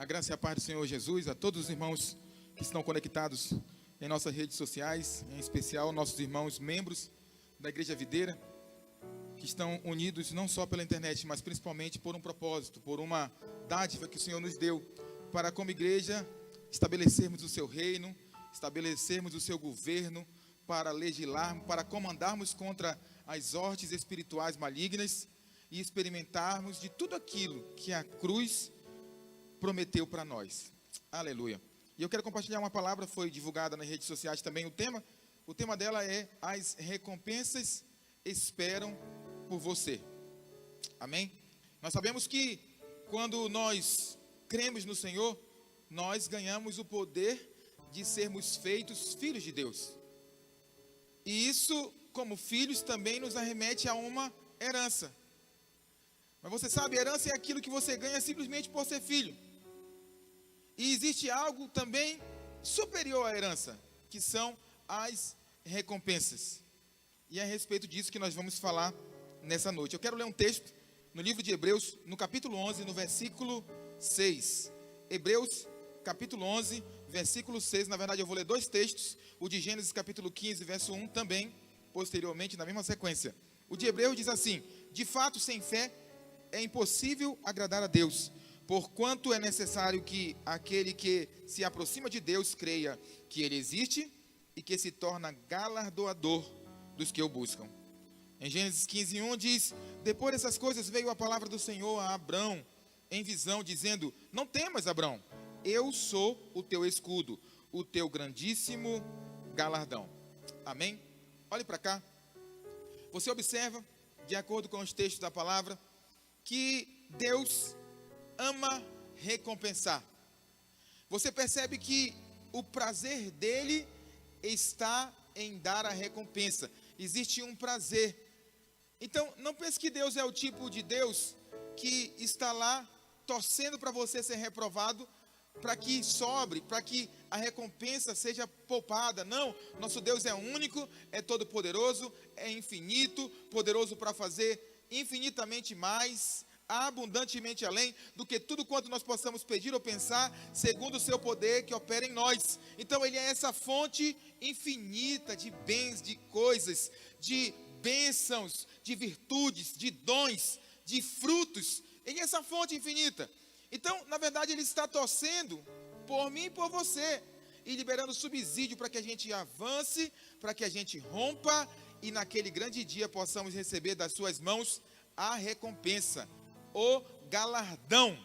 A graça e a paz do Senhor Jesus, a todos os irmãos que estão conectados em nossas redes sociais, em especial nossos irmãos membros da Igreja Videira, que estão unidos não só pela internet, mas principalmente por um propósito, por uma dádiva que o Senhor nos deu, para como igreja estabelecermos o seu reino, estabelecermos o seu governo, para legislarmos, para comandarmos contra as hortes espirituais malignas e experimentarmos de tudo aquilo que a cruz prometeu para nós. Aleluia. E eu quero compartilhar uma palavra, foi divulgada nas redes sociais também o tema dela é: as recompensas esperam por você. Amém? Nós sabemos que quando nós cremos no Senhor, nós ganhamos o poder de sermos feitos filhos de Deus. E isso, como filhos, também nos arremete a uma herança. Mas você sabe, herança é aquilo que você ganha simplesmente por ser filho. E existe algo também superior à herança, que são as recompensas. E é a respeito disso que nós vamos falar nessa noite. Eu quero ler um texto no livro de Hebreus, no capítulo 11, no versículo 6. Hebreus, capítulo 11, versículo 6. Na verdade, eu vou ler dois textos. O de Gênesis, capítulo 15, verso 1, também, posteriormente, na mesma sequência. O de Hebreus diz assim: de fato, sem fé é impossível agradar a Deus, porquanto é necessário que aquele que se aproxima de Deus creia que Ele existe e que se torna galardoador dos que o buscam. Em Gênesis 15, 1 diz: depois dessas coisas veio a palavra do Senhor a Abrão em visão, dizendo: não temas, Abrão, eu sou o teu escudo, o teu grandíssimo galardão. Amém? Olhe para cá. Você observa, de acordo com os textos da palavra, que Deus ama recompensar. Você percebe que o prazer dele está em dar a recompensa. Existe um prazer. Então, não pense que Deus é o tipo de Deus que está lá torcendo para você ser reprovado, para que sobre, para que a recompensa seja poupada. Não, nosso Deus é único, é todo poderoso, é infinito, poderoso para fazer infinitamente mais, abundantemente além do que tudo quanto nós possamos pedir ou pensar, segundo o seu poder que opera em nós. Então ele é essa fonte infinita de bens, de coisas, de bênçãos, de virtudes, de dons, de frutos. Ele é essa fonte infinita. Então, na verdade, ele está torcendo por mim e por você, e liberando subsídio para que a gente avance, para que a gente rompa, e naquele grande dia possamos receber das suas mãos a recompensa, o galardão.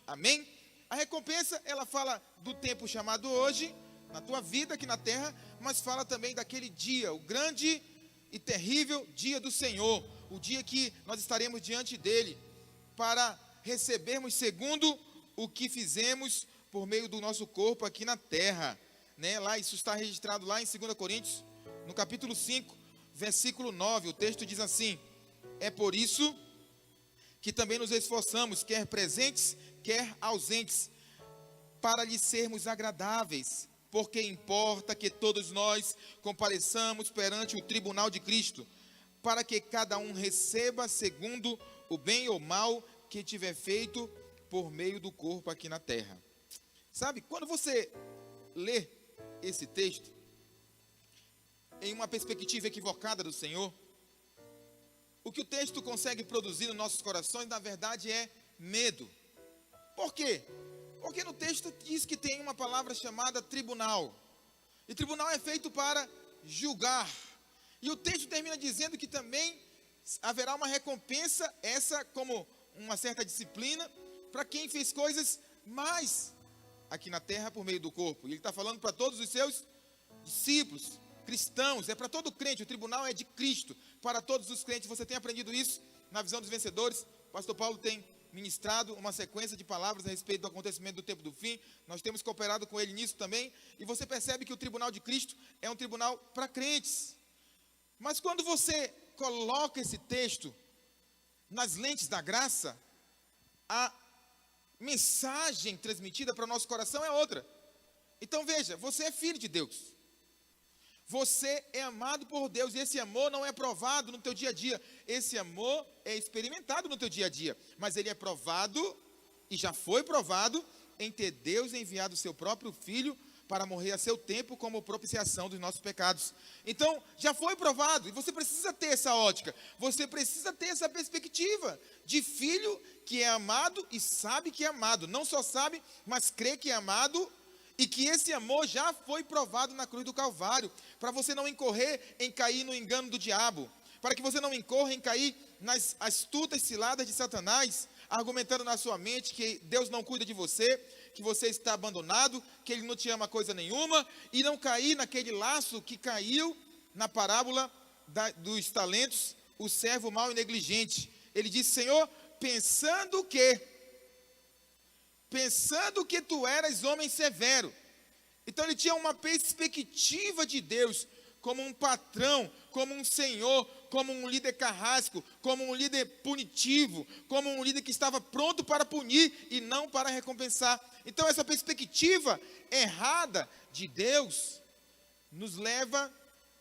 Amém? A recompensa, ela fala do tempo chamado hoje, na tua vida aqui na terra, mas fala também daquele dia, o grande e terrível dia do Senhor, o dia que nós estaremos diante dele, para recebermos segundo o que fizemos por meio do nosso corpo aqui na terra, né? Lá, isso está registrado lá em 2 Coríntios, no capítulo 5, versículo 9, o texto diz assim: é por isso que também nos esforçamos, quer presentes, quer ausentes, para lhe sermos agradáveis, porque importa que todos nós compareçamos perante o tribunal de Cristo, para que cada um receba segundo o bem ou mal que tiver feito por meio do corpo aqui na terra. Sabe, quando você lê esse texto em uma perspectiva equivocada do Senhor, o que o texto consegue produzir nos nossos corações, na verdade, é medo. Por quê? Porque no texto diz que tem uma palavra chamada tribunal. E tribunal é feito para julgar. E o texto termina dizendo que também haverá uma recompensa, essa como uma certa disciplina, para quem fez coisas mais aqui na terra por meio do corpo. E ele está falando para todos os seus discípulos, cristãos, é para todo crente. O tribunal é de Cristo, para todos os crentes. Você tem aprendido isso na visão dos vencedores. O pastor Paulo tem ministrado uma sequência de palavras a respeito do acontecimento do tempo do fim. Nós temos cooperado com ele nisso também. E você percebe que o tribunal de Cristo é um tribunal para crentes. Mas quando você coloca esse texto nas lentes da graça, a mensagem transmitida para o nosso coração é outra. Então veja, você é filho de Deus. Você é amado por Deus, e esse amor não é provado no teu dia a dia. Esse amor é experimentado no teu dia a dia, mas ele é provado, e já foi provado, em ter Deus enviado o seu próprio Filho para morrer a seu tempo como propiciação dos nossos pecados. Então, já foi provado, e você precisa ter essa ótica, você precisa ter essa perspectiva de filho que é amado e sabe que é amado. Não só sabe, mas crê que é amado, e que esse amor já foi provado na cruz do Calvário, para você não incorrer em cair no engano do diabo, para que você não incorra em cair nas astutas ciladas de Satanás, argumentando na sua mente que Deus não cuida de você, que você está abandonado, que Ele não te ama coisa nenhuma, e não cair naquele laço que caiu na parábola dos talentos, o servo mau e negligente. Ele disse: Senhor, pensando que tu eras homem severo. Então ele tinha uma perspectiva de Deus como um patrão, como um senhor, como um líder carrasco, como um líder punitivo, como um líder que estava pronto para punir e não para recompensar. Então essa perspectiva errada de Deus nos leva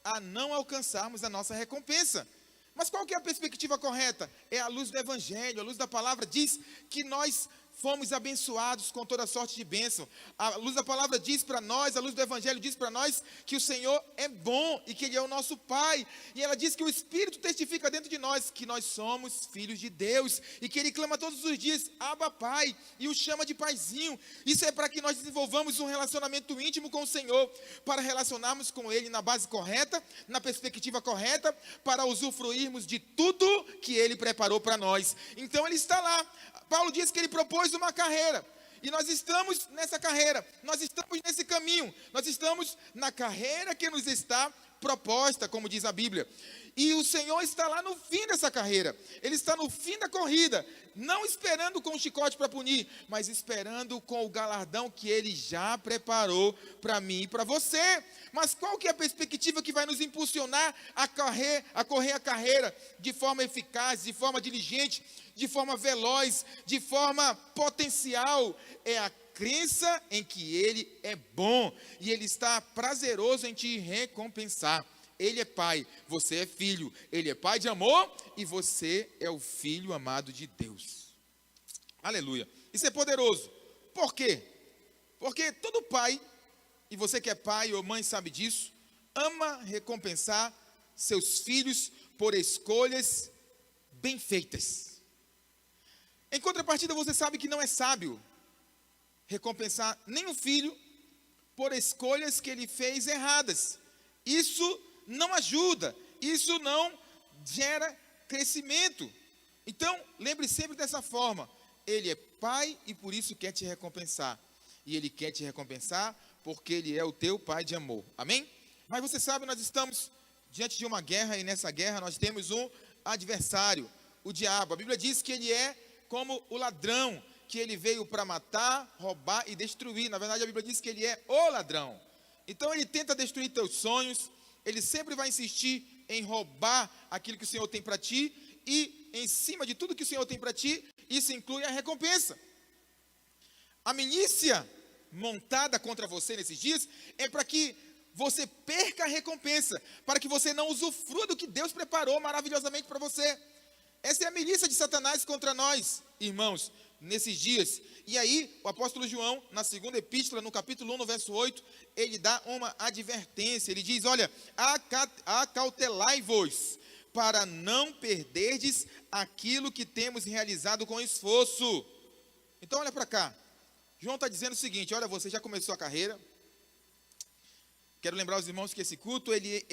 a não alcançarmos a nossa recompensa. Mas qual que é a perspectiva correta? É a luz do Evangelho, a luz da palavra diz que nós fomos abençoados com toda sorte de bênção. A luz da palavra diz para nós, a luz do Evangelho diz para nós que o Senhor é bom e que Ele é o nosso Pai. E ela diz que o Espírito testifica dentro de nós que nós somos filhos de Deus e que Ele clama todos os dias: Abba, Pai, e o chama de Paizinho. Isso é para que nós desenvolvamos um relacionamento íntimo com o Senhor, para relacionarmos com Ele na base correta, na perspectiva correta, para usufruirmos de tudo que Ele preparou para nós. Então Ele está lá. Paulo diz que ele propôs uma carreira, e nós estamos nessa carreira, nós estamos nesse caminho, nós estamos na carreira que nos está proposta, como diz a Bíblia. E o Senhor está lá no fim dessa carreira, Ele está no fim da corrida, não esperando com o chicote para punir, mas esperando com o galardão que Ele já preparou para mim e para você. Mas qual que é a perspectiva que vai nos impulsionar a correr a carreira de forma eficaz, de forma diligente, de forma veloz, de forma potencial? É a crença em que Ele é bom e Ele está prazeroso em te recompensar. Ele é pai, você é filho. Ele é pai de amor e você é o filho amado de Deus. Aleluia. Isso é poderoso. Por quê? Porque todo pai, e você que é pai ou mãe sabe disso, ama recompensar seus filhos por escolhas bem feitas. Em contrapartida, você sabe que não é sábio recompensar nenhum filho por escolhas que ele fez erradas. Isso não ajuda, isso não gera crescimento. Então, lembre sempre dessa forma: Ele é pai e por isso quer te recompensar. E Ele quer te recompensar porque Ele é o teu pai de amor. Amém? Mas você sabe, nós estamos diante de uma guerra, e nessa guerra nós temos um adversário, o diabo. A Bíblia diz que ele é como o ladrão, que ele veio para matar, roubar e destruir. Na verdade, a Bíblia diz que ele é o ladrão. Então ele tenta destruir teus sonhos, ele sempre vai insistir em roubar aquilo que o Senhor tem para ti, e em cima de tudo que o Senhor tem para ti, isso inclui a recompensa. A milícia montada contra você nesses dias é para que você perca a recompensa, para que você não usufrua do que Deus preparou maravilhosamente para você. Essa é a milícia de Satanás contra nós, irmãos, nesses dias. E aí, o apóstolo João, na segunda epístola, no capítulo 1, no verso 8, ele dá uma advertência. Ele diz: olha, acautelai-vos, para não perderdes aquilo que temos realizado com esforço. Então, olha para cá. João está dizendo o seguinte: olha, você já começou a carreira. Quero lembrar os irmãos que esse culto, ele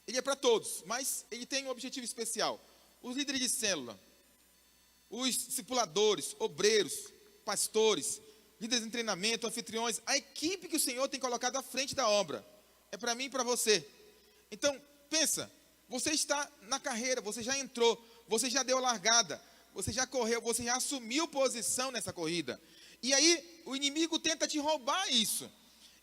é para todos, mas ele tem um objetivo especial. Os líderes de célula, os discipuladores, obreiros, pastores, líderes em treinamento, anfitriões, a equipe que o Senhor tem colocado à frente da obra, é para mim e para você. Então, pensa, você está na carreira, você já entrou, você já deu a largada, você já correu, você já assumiu posição nessa corrida. E aí, o inimigo tenta te roubar isso.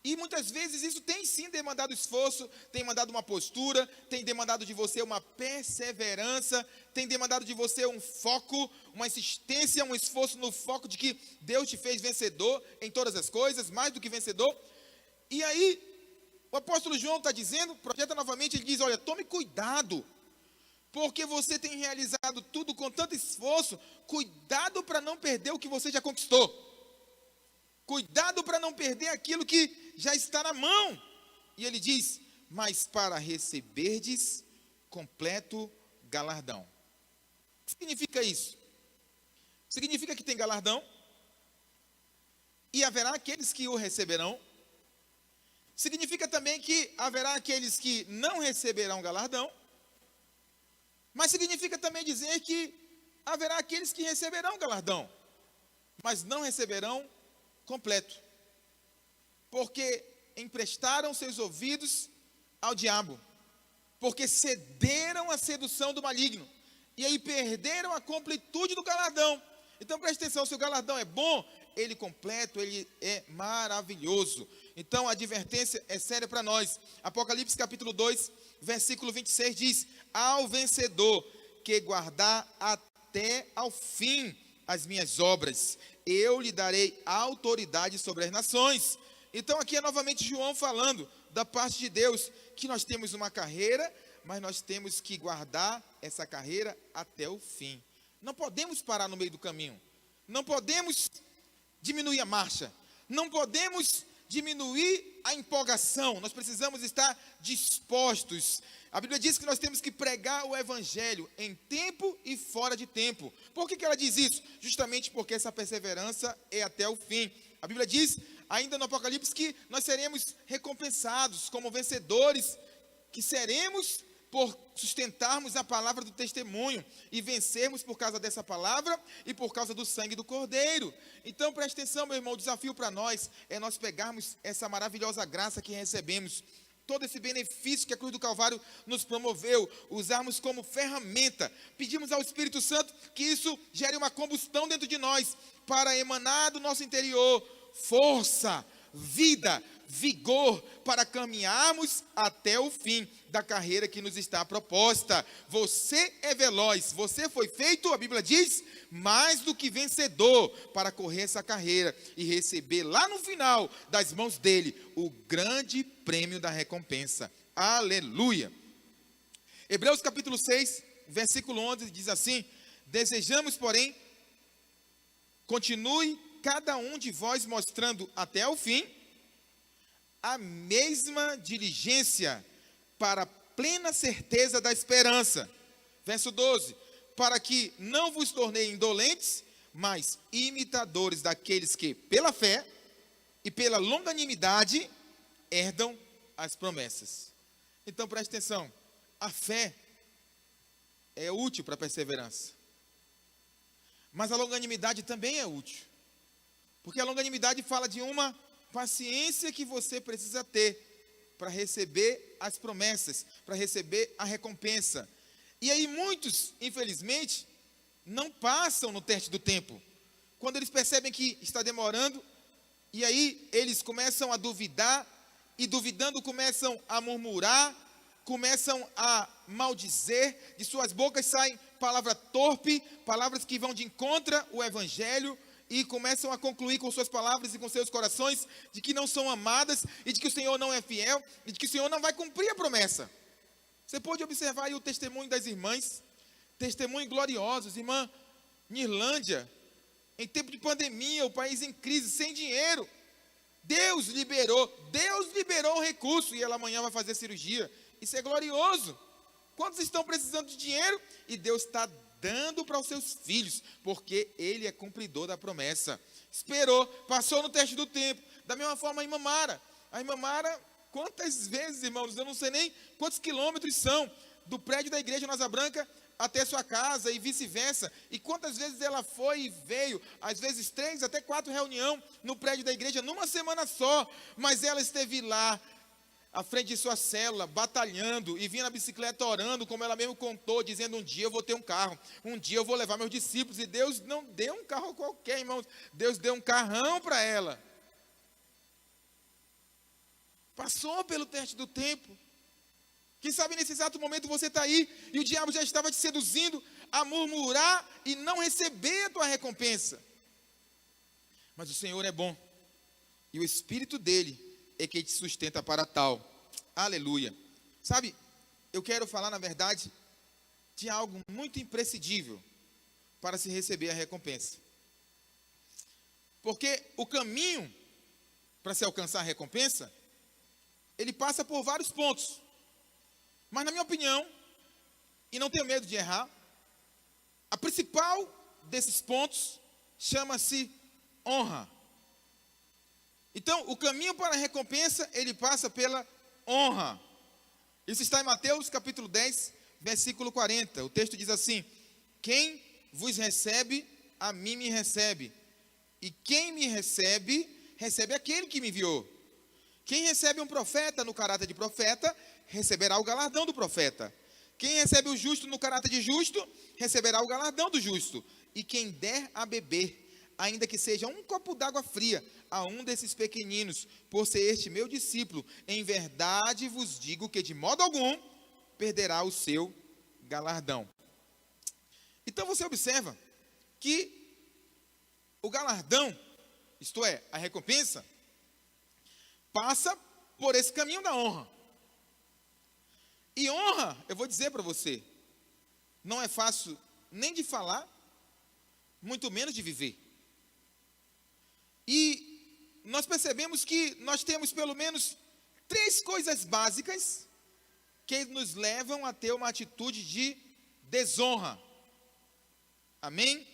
E muitas vezes isso tem sim demandado esforço, tem demandado uma postura, tem demandado de você uma perseverança, tem demandado de você um foco, uma insistência, um esforço no foco de que Deus te fez vencedor em todas as coisas, mais do que vencedor. E aí, o apóstolo João está dizendo, projeta novamente, ele diz: olha, tome cuidado, porque você tem realizado tudo com tanto esforço, cuidado para não perder o que você já conquistou. não perder aquilo que já está na mão. E ele diz: mas para receberdes completo galardão. O que significa isso? Significa que tem galardão, e haverá aqueles que o receberão. Significa também que haverá aqueles que não receberão galardão, mas significa também dizer que haverá aqueles que receberão galardão, mas não receberão completo, porque emprestaram seus ouvidos ao diabo, porque cederam à sedução do maligno, e aí perderam a completude do galardão. Então preste atenção, se o galardão é bom, ele completo, ele é maravilhoso. Então a advertência é séria para nós. Apocalipse capítulo 2, versículo 26 diz: ao vencedor que guardar até ao fim as minhas obras, eu lhe darei autoridade sobre as nações. Então aqui é novamente João falando da parte de Deus, que nós temos uma carreira, mas nós temos que guardar essa carreira até o fim. Não podemos parar no meio do caminho, não podemos diminuir a marcha, não podemos diminuir a empolgação, nós precisamos estar dispostos. A Bíblia diz que nós temos que pregar o Evangelho em tempo e fora de tempo. Por que ela diz isso? Justamente porque essa perseverança é até o fim. A Bíblia diz, ainda no Apocalipse, que nós seremos recompensados como vencedores, que seremos por sustentarmos a palavra do testemunho e vencermos por causa dessa palavra e por causa do sangue do Cordeiro. Então preste atenção, meu irmão, o desafio para nós é nós pegarmos essa maravilhosa graça que recebemos, todo esse benefício que a cruz do Calvário nos promoveu, usarmos como ferramenta, pedimos ao Espírito Santo que isso gere uma combustão dentro de nós, para emanar do nosso interior força, vida, vigor, para caminharmos até o fim da carreira que nos está proposta. Você é veloz, você foi feito, a Bíblia diz, mais do que vencedor, para correr essa carreira e receber lá no final das mãos dele o grande prêmio da recompensa. Aleluia! Hebreus capítulo 6, versículo 11 diz assim: desejamos, porém, continue cada um de vós mostrando até o fim a mesma diligência para a plena certeza da esperança. Verso 12: para que não vos torneis indolentes, mas imitadores daqueles que, pela fé e pela longanimidade, herdam as promessas. Então preste atenção, a fé é útil para a perseverança, mas a longanimidade também é útil, porque a longanimidade fala de uma paciência que você precisa ter para receber as promessas, para receber a recompensa. E aí muitos, infelizmente, não passam no teste do tempo. Quando eles percebem que está demorando, e aí eles começam a duvidar, e duvidando começam a murmurar, começam a maldizer, de suas bocas saem palavra torpe, palavras que vão de encontro ao Evangelho, e começam a concluir com suas palavras e com seus corações de que não são amadas, e de que o Senhor não é fiel, e de que o Senhor não vai cumprir a promessa. Você pode observar aí o testemunho das irmãs, testemunho gloriosos. Irmã Nirlândia, em tempo de pandemia, o país em crise, sem dinheiro, Deus liberou o recurso, e ela amanhã vai fazer cirurgia. Isso é glorioso. Quantos estão precisando de dinheiro? E Deus está dando para os seus filhos, porque Ele é cumpridor da promessa. Esperou, passou no teste do tempo. Da mesma forma a irmã Mara. A irmã Mara, quantas vezes, irmãos, eu não sei nem quantos quilômetros são, do prédio da igreja Nasa Branca até sua casa e vice-versa. E quantas vezes ela foi e veio, às vezes 3 até 4 reuniões no prédio da igreja, numa semana só. Mas ela esteve lá, à frente de sua célula, batalhando, e vinha na bicicleta orando, como ela mesmo contou, dizendo: um dia eu vou ter um carro, um dia eu vou levar meus discípulos. E Deus não deu um carro qualquer, irmãos, Deus deu um carrão para ela. Passou pelo teste do tempo. Quem sabe nesse exato momento você está aí, e o diabo já estava te seduzindo a murmurar e não receber a tua recompensa. Mas o Senhor é bom, e o Espírito dele é quem te sustenta para tal. Aleluia. Sabe, eu quero falar, na verdade, de algo muito imprescindível para se receber a recompensa. Porque o caminho para se alcançar a recompensa, ele passa por vários pontos. Mas na minha opinião, e não tenho medo de errar, a principal desses pontos chama-se honra. Então, o caminho para a recompensa, ele passa pela honra. Isso está em Mateus capítulo 10, versículo 40. O texto diz assim: quem vos recebe, a mim me recebe. E quem me recebe, recebe aquele que me enviou. Quem recebe um profeta no caráter de profeta, receberá o galardão do profeta. Quem recebe o justo no caráter de justo, receberá o galardão do justo. E quem der a beber, ainda que seja um copo d'água fria, a um desses pequeninos, por ser este meu discípulo, em verdade vos digo que de modo algum perderá o seu galardão. Então você observa que o galardão, isto é, a recompensa, passa por esse caminho da honra. E honra, eu vou dizer para você, não é fácil nem de falar, muito menos de viver. E nós percebemos que nós temos pelo menos 3 coisas básicas que nos levam a ter uma atitude de desonra. Amém?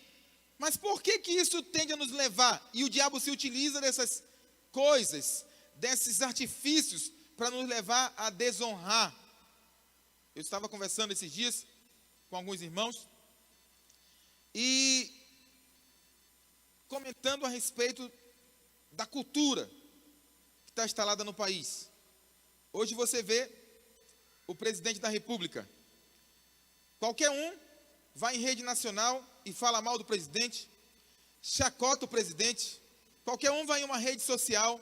Mas por que isso tende a nos levar? E o diabo se utiliza dessas coisas, desses artifícios, para nos levar a desonrar. Eu estava conversando esses dias com alguns irmãos e comentando a respeito da cultura que está instalada no país. Hoje você vê o presidente da República. Qualquer um vai em rede nacional e fala mal do presidente, chacota o presidente. Qualquer um vai em uma rede social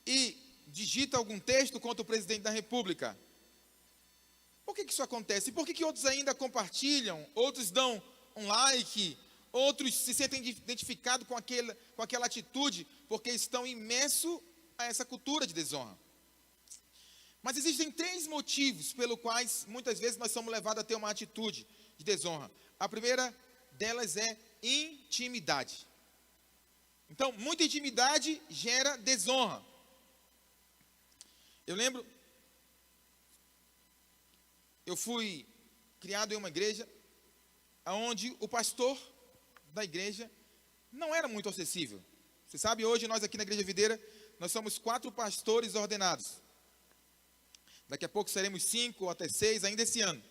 e digita algum texto contra o presidente da República. Por que isso acontece? Por que outros ainda compartilham, outros dão um like, outros se sentem identificados com aquela atitude, porque estão imersos a essa cultura de desonra? Mas existem 3 motivos pelos quais muitas vezes nós somos levados a ter uma atitude de desonra. A primeira delas é intimidade. Então, muita intimidade gera desonra. Eu lembro, eu fui criado em uma igreja onde o pastor da igreja não era muito acessível. Você sabe, hoje nós aqui na Igreja Videira, nós somos 4 pastores ordenados. Daqui a pouco seremos 5 ou até 6 ainda esse ano.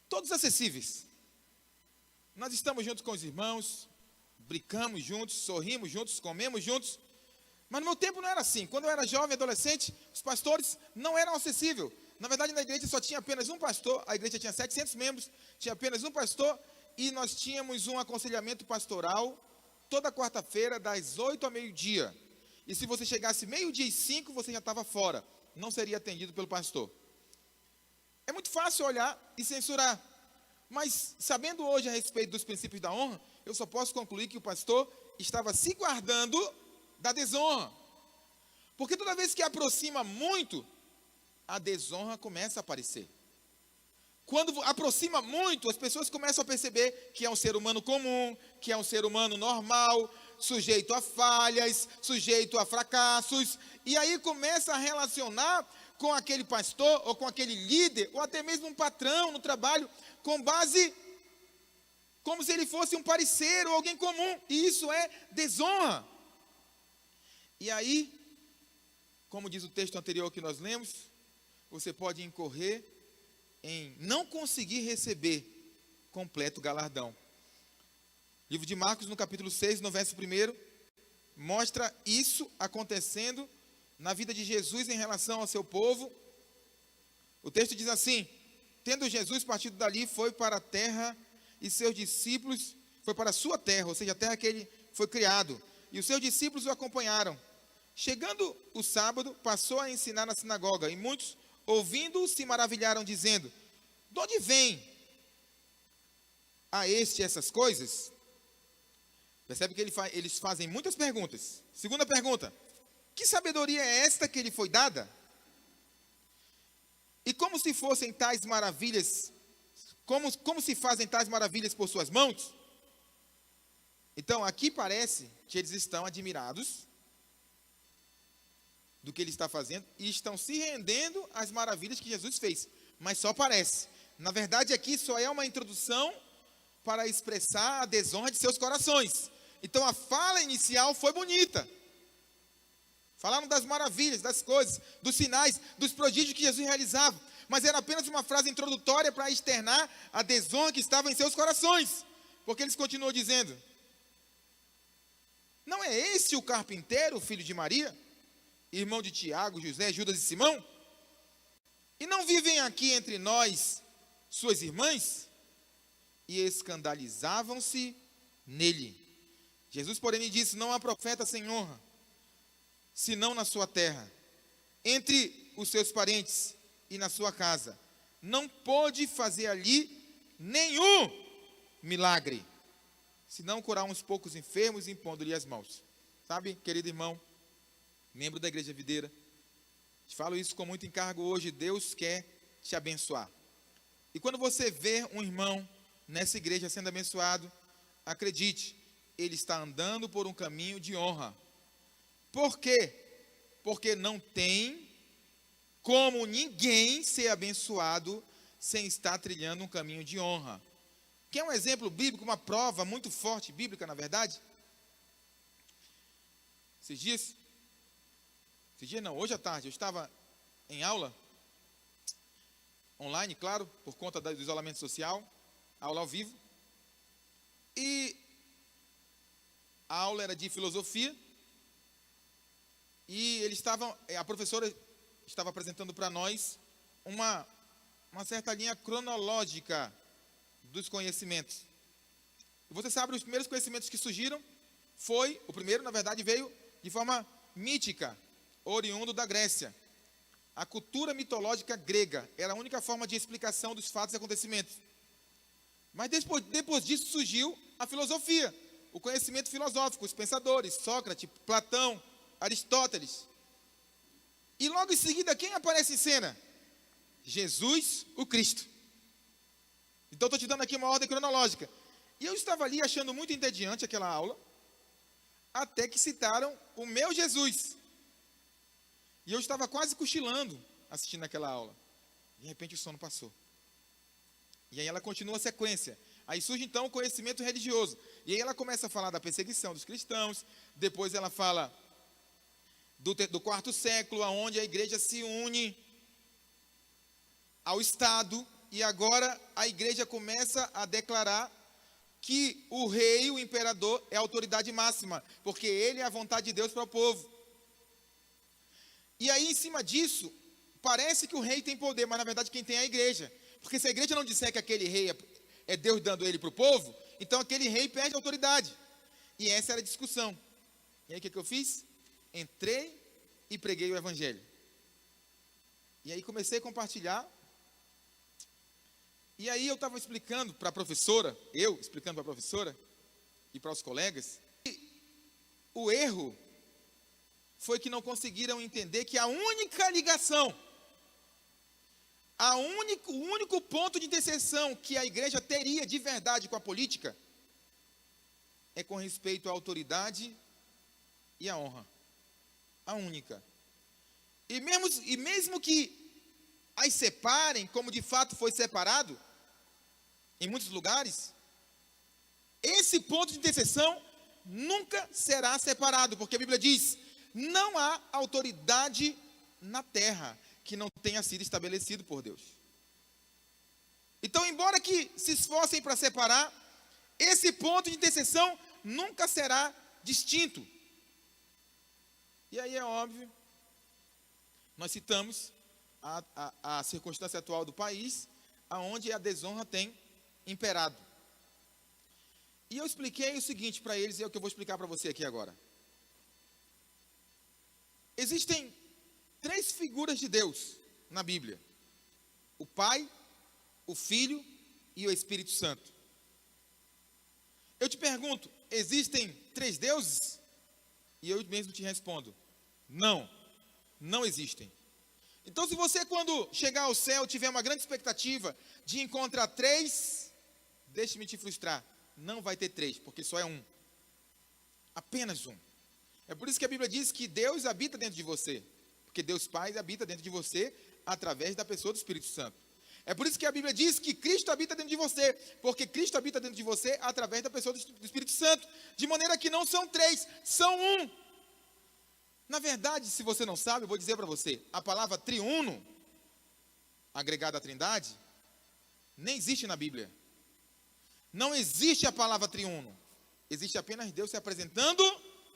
Todos acessíveis. Nós estamos juntos com os irmãos, brincamos juntos, sorrimos juntos, comemos juntos. Mas no meu tempo não era assim. Quando eu era jovem, adolescente, os pastores não eram acessíveis. Na verdade, na igreja só tinha apenas um pastor. A igreja tinha 700 membros, tinha apenas um pastor. E nós tínhamos um aconselhamento pastoral toda quarta-feira, das 8 ao meio-dia. E se você chegasse meio-dia e 5, você já estava fora. Não seria atendido pelo pastor. É muito fácil olhar e censurar. Mas, sabendo hoje a respeito dos princípios da honra, eu só posso concluir que o pastor estava se guardando da desonra. Porque toda vez que aproxima muito, a desonra começa a aparecer. Quando aproxima muito, as pessoas começam a perceber que é um ser humano comum, que é um ser humano normal, sujeito a falhas, sujeito a fracassos, e aí começa a relacionar com aquele pastor, ou com aquele líder, ou até mesmo um patrão no trabalho, com base, como se ele fosse um parceiro, alguém comum, e isso é desonra. E aí, como diz o texto anterior que nós lemos, você pode incorrer em não conseguir receber completo galardão. Livro de Marcos, no capítulo 6, no verso 1, mostra isso acontecendo na vida de Jesus em relação ao seu povo. O texto diz assim: tendo Jesus partido dali, foi para a terra, e seus discípulos, foi para a sua terra, ou seja, a terra que ele foi criado, e os seus discípulos o acompanharam. Chegando o sábado, passou a ensinar na sinagoga, e muitos, ouvindo-o, se maravilharam, dizendo: de onde vem a este essas coisas? Percebe que eles fazem muitas perguntas. Segunda pergunta: que sabedoria é esta que lhe foi dada? E como se fossem tais maravilhas, como se fazem tais maravilhas por suas mãos? Então, aqui parece que eles estão admirados do que ele está fazendo e estão se rendendo às maravilhas que Jesus fez. Mas só parece. Na verdade, aqui só é uma introdução para expressar a desonra de seus corações. Então, a fala inicial foi bonita. Falaram das maravilhas, das coisas, dos sinais, dos prodígios que Jesus realizava. Mas era apenas uma frase introdutória para externar a desonra que estava em seus corações. Porque eles continuam dizendo: não é esse o carpinteiro, filho de Maria, irmão de Tiago, José, Judas e Simão? E não vivem aqui entre nós suas irmãs? E escandalizavam-se nele. Jesus, porém, lhe disse: não há profeta sem honra, senão na sua terra, entre os seus parentes e na sua casa. Não pôde fazer ali nenhum milagre, senão curar uns poucos enfermos, impondo-lhe as mãos. Sabe, querido irmão, membro da Igreja Videira, te falo isso com muito encargo hoje. Deus quer te abençoar. E quando você vê um irmão nessa igreja sendo abençoado, acredite, ele está andando por um caminho de honra. Por quê? Porque não tem como ninguém ser abençoado sem estar trilhando um caminho de honra. Quer um exemplo bíblico, uma prova muito forte, bíblica na verdade? Esses dias não, hoje à tarde, eu estava em aula, online, claro, por conta do isolamento social, aula ao vivo, e a aula era de filosofia, e a professora estava apresentando para nós uma certa linha cronológica dos conhecimentos. E você sabe, os primeiros conhecimentos que surgiram, o primeiro, na verdade, veio de forma mítica, oriundo da Grécia. A cultura mitológica grega era a única forma de explicação dos fatos e acontecimentos. Mas depois disso surgiu a filosofia, o conhecimento filosófico, os pensadores, Sócrates, Platão, Aristóteles. E logo em seguida, quem aparece em cena? Jesus, o Cristo. Então, estou te dando aqui uma ordem cronológica. E eu estava ali achando muito entediante aquela aula, até que citaram o meu Jesus. E eu estava quase cochilando assistindo aquela aula. De repente o sono passou. E aí ela continua a sequência. Aí surge então o conhecimento religioso. E aí ela começa a falar da perseguição dos cristãos. Depois ela fala do quarto século, onde a igreja se une ao Estado. E agora a igreja começa a declarar que o rei, o imperador, é a autoridade máxima, porque ele é a vontade de Deus para o povo. E aí, em cima disso, parece que o rei tem poder, mas na verdade quem tem é a igreja. Porque se a igreja não disser que aquele rei é Deus dando ele para o povo, então aquele rei perde a autoridade. E essa era a discussão. E aí o que eu fiz? Entrei e preguei o evangelho. E aí comecei a compartilhar. E aí eu estava explicando para a professora, e para os colegas, que o erro foi que não conseguiram entender que a única ligação, o único ponto de interseção que a igreja teria de verdade com a política é com respeito à autoridade e à honra. A única. E mesmo que as separem, como de fato foi separado, em muitos lugares, esse ponto de interseção nunca será separado, porque a Bíblia diz: não há autoridade na terra que não tenha sido estabelecido por Deus. Então, embora que se esforcem para separar, esse ponto de interseção nunca será distinto. E aí é óbvio, nós citamos a circunstância atual do país, onde a desonra tem imperado. E eu expliquei o seguinte para eles, e é o que eu vou explicar para você aqui agora. Existem 3 figuras de Deus na Bíblia: o Pai, o Filho e o Espírito Santo. Eu te pergunto, existem 3 deuses? E eu mesmo te respondo: não, não existem. Então, se você, quando chegar ao céu, tiver uma grande expectativa de encontrar 3, deixe-me te frustrar, não vai ter 3, porque só é um. Apenas um. É por isso que a Bíblia diz que Deus habita dentro de você. Porque Deus Pai habita dentro de você através da pessoa do Espírito Santo. É por isso que a Bíblia diz que Cristo habita dentro de você, porque Cristo habita dentro de você através da pessoa do Espírito Santo, de maneira que não são três, são um. Na verdade, se você não sabe, eu vou dizer para você, a palavra triuno, agregada à Trindade, nem existe na Bíblia. Não existe a palavra triuno. Existe apenas Deus se apresentando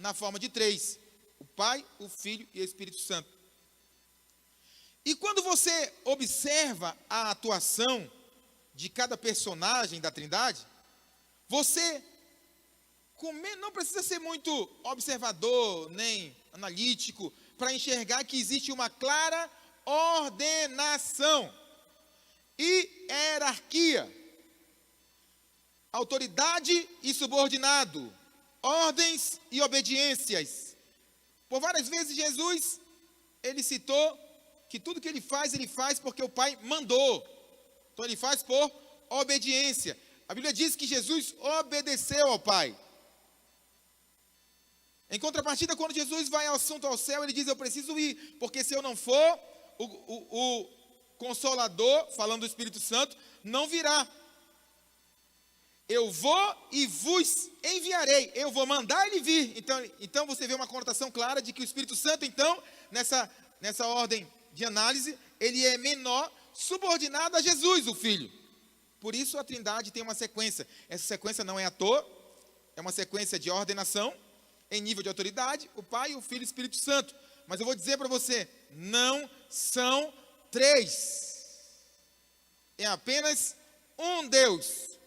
na forma de três: o Pai, o Filho e o Espírito Santo. E quando você observa a atuação de cada personagem da Trindade, você não precisa ser muito observador, nem analítico, para enxergar que existe uma clara ordenação e hierarquia, autoridade e subordinado, ordens e obediências. Por várias vezes Jesus, ele citou que tudo que ele faz porque o Pai mandou. Então ele faz por obediência. A Bíblia diz que Jesus obedeceu ao Pai. Em contrapartida, quando Jesus vai ao assunto ao céu, ele diz: eu preciso ir, porque se eu não for, o Consolador, falando do Espírito Santo, não virá. Eu vou e vos enviarei. Eu vou mandar ele vir. Então você vê uma conotação clara de que o Espírito Santo, então, nessa ordem de análise, ele é menor, subordinado a Jesus, o Filho. Por isso a Trindade tem uma sequência. Essa sequência não é à toa, é uma sequência de ordenação, em nível de autoridade, o Pai, o Filho e o Espírito Santo. Mas eu vou dizer para você, não são três. É apenas um Deus.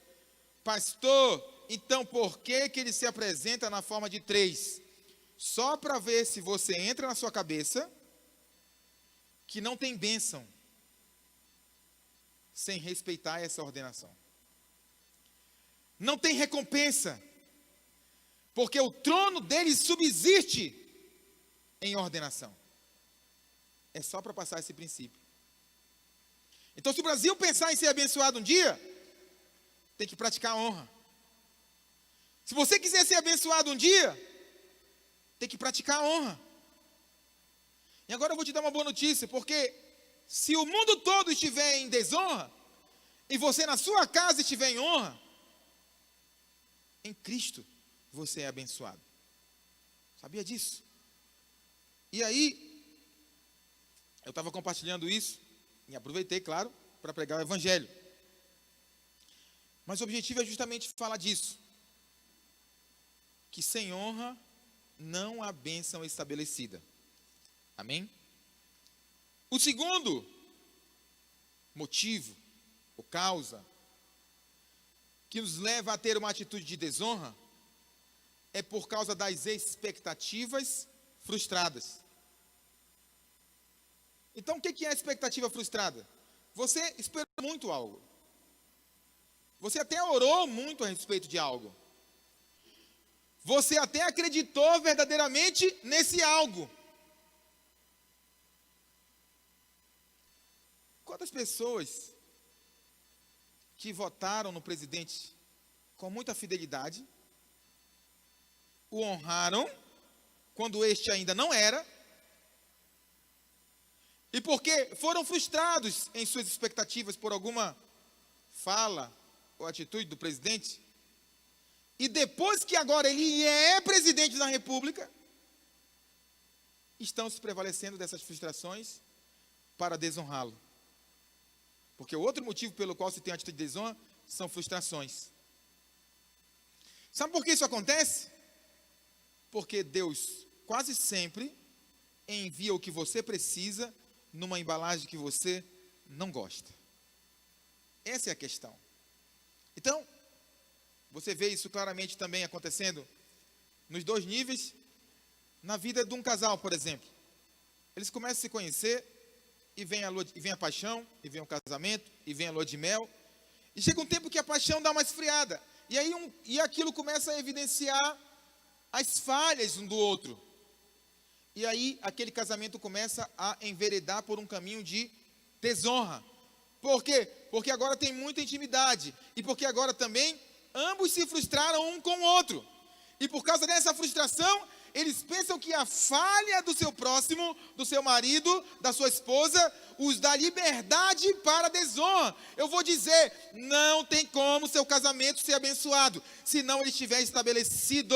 Pastor, então por que ele se apresenta na forma de três? Só para ver se você entra na sua cabeça que não tem bênção sem respeitar essa ordenação. Não tem recompensa, porque o trono dele subsiste em ordenação. É só para passar esse princípio. Então, se o Brasil pensar em ser abençoado um dia, tem que praticar a honra. Se você quiser ser abençoado um dia, tem que praticar a honra. E agora eu vou te dar uma boa notícia, porque se o mundo todo estiver em desonra, e você na sua casa estiver em honra, em Cristo você é abençoado. Sabia disso? E aí, eu estava compartilhando isso, e aproveitei, claro, para pregar o Evangelho. Mas o objetivo é justamente falar disso. Que sem honra não há bênção estabelecida. Amém? O segundo motivo, ou causa, que nos leva a ter uma atitude de desonra, é por causa das expectativas frustradas. Então, o que é a expectativa frustrada? Você esperou muito algo. Você até orou muito a respeito de algo. Você até acreditou verdadeiramente nesse algo. Quantas pessoas que votaram no presidente com muita fidelidade, o honraram quando este ainda não era, e porque foram frustrados em suas expectativas por alguma fala ou atitude do presidente, e depois que agora ele é presidente da República, estão se prevalecendo dessas frustrações para desonrá-lo. Porque o outro motivo pelo qual se tem atitude de desonra são frustrações. Sabe por que isso acontece? Porque Deus quase sempre envia o que você precisa numa embalagem que você não gosta. Essa é a questão. Então, você vê isso claramente também acontecendo nos dois níveis, na vida de um casal, por exemplo. Eles começam a se conhecer, e vem a paixão, e vem o casamento, e vem a lua de mel, e chega um tempo que a paixão dá uma esfriada, e aquilo começa a evidenciar as falhas um do outro, e aí aquele casamento começa a enveredar por um caminho de desonra. Por quê? Porque agora tem muita intimidade, e porque agora também ambos se frustraram um com o outro, e por causa dessa frustração, Eles pensam que a falha do seu próximo, do seu marido, da sua esposa, os dá liberdade para a desonra. Eu vou dizer, não tem como seu casamento ser abençoado, se não ele estiver estabelecido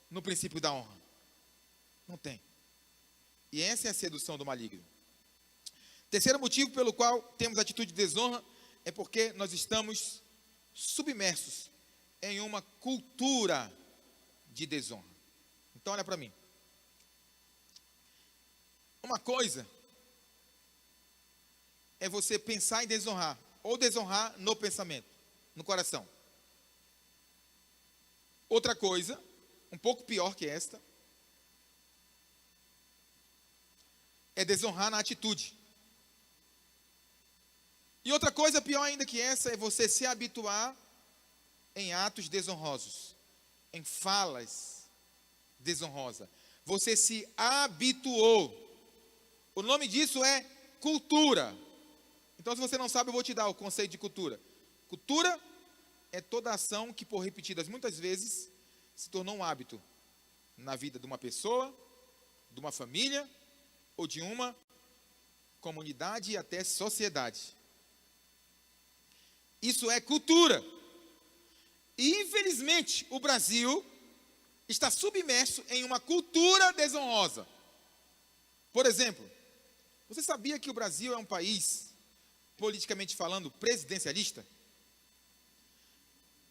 no princípio da honra. Não tem. E essa é a sedução do maligno. Terceiro motivo pelo qual temos atitude de desonra é porque nós estamos submersos em uma cultura de desonra. Então olha para mim. Uma coisa é você pensar em desonrar, ou desonrar no pensamento, no coração. Outra coisa, um pouco pior que esta, é desonrar na atitude. E outra coisa pior ainda que essa é você se habituar em atos desonrosos, em falas desonrosas. Você se habituou. O nome disso é cultura. Então, se você não sabe, eu vou te dar o conceito de cultura. Cultura é toda ação que, por repetidas muitas vezes, se tornou um hábito na vida de uma pessoa, de uma família ou de uma comunidade e até sociedade. Isso é cultura. E, infelizmente, o Brasil está submerso em uma cultura desonrosa. Por exemplo, você sabia que o Brasil é um país, politicamente falando, presidencialista?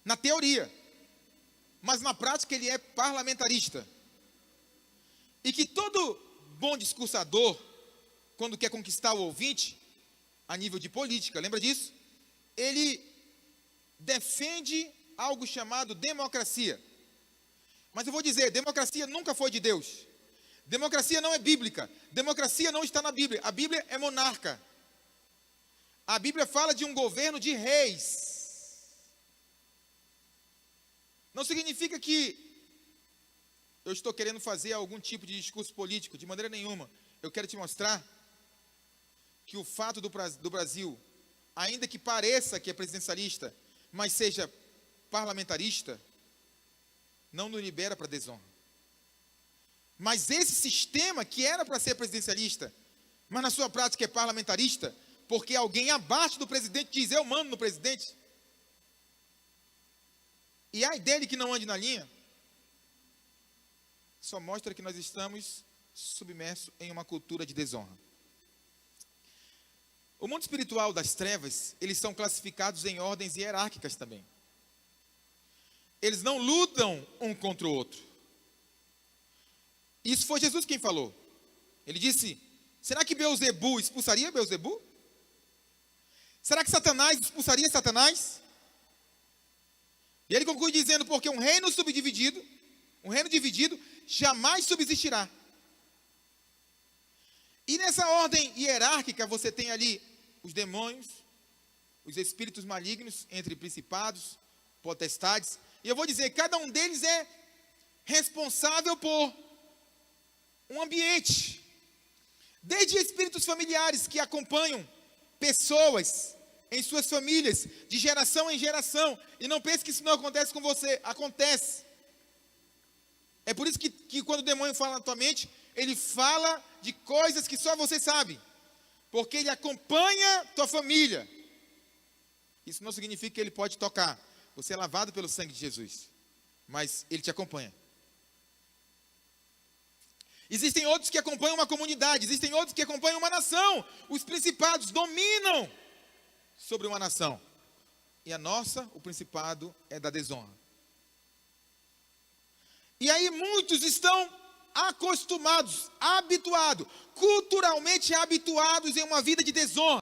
Na teoria. Mas na prática ele é parlamentarista. E que todo bom discursador, quando quer conquistar o ouvinte, a nível de política, lembra disso? Ele defende algo chamado democracia. Mas eu vou dizer, democracia nunca foi de Deus. Democracia não é bíblica. Democracia não está na Bíblia. A Bíblia é monarca. A Bíblia fala de um governo de reis. Não significa que eu estou querendo fazer algum tipo de discurso político, de maneira nenhuma. Eu quero te mostrar que o fato do Brasil, ainda que pareça que é presidencialista, mas seja parlamentarista, não nos libera para desonra. Mas esse sistema que era para ser presidencialista, mas na sua prática é parlamentarista, porque alguém abaixo do presidente diz, eu mando no presidente. E ai dele que não ande na linha, só mostra que nós estamos submersos em uma cultura de desonra. O mundo espiritual das trevas, eles são classificados em ordens hierárquicas também. Eles não lutam um contra o outro. Isso foi Jesus quem falou. Ele disse, será que Beelzebu expulsaria Beelzebu? Será que Satanás expulsaria Satanás? E ele conclui dizendo, porque um reino subdividido, um reino dividido, jamais subsistirá. E nessa ordem hierárquica, você tem ali os demônios, os espíritos malignos, entre principados, potestades. E eu vou dizer, cada um deles é responsável por um ambiente. Desde espíritos familiares que acompanham pessoas em suas famílias, de geração em geração. E não pense que isso não acontece com você, acontece. É por isso que quando o demônio fala na tua mente, ele fala de coisas que só você sabe. Porque ele acompanha tua família. Isso não significa que ele pode tocar. Você é lavado pelo sangue de Jesus. Mas ele te acompanha. Existem outros que acompanham uma comunidade. Existem outros que acompanham uma nação. Os principados dominam sobre uma nação. E a nossa, o principado, é da desonra. E aí muitos estão acostumados, habituados, culturalmente habituados em uma vida de desonra.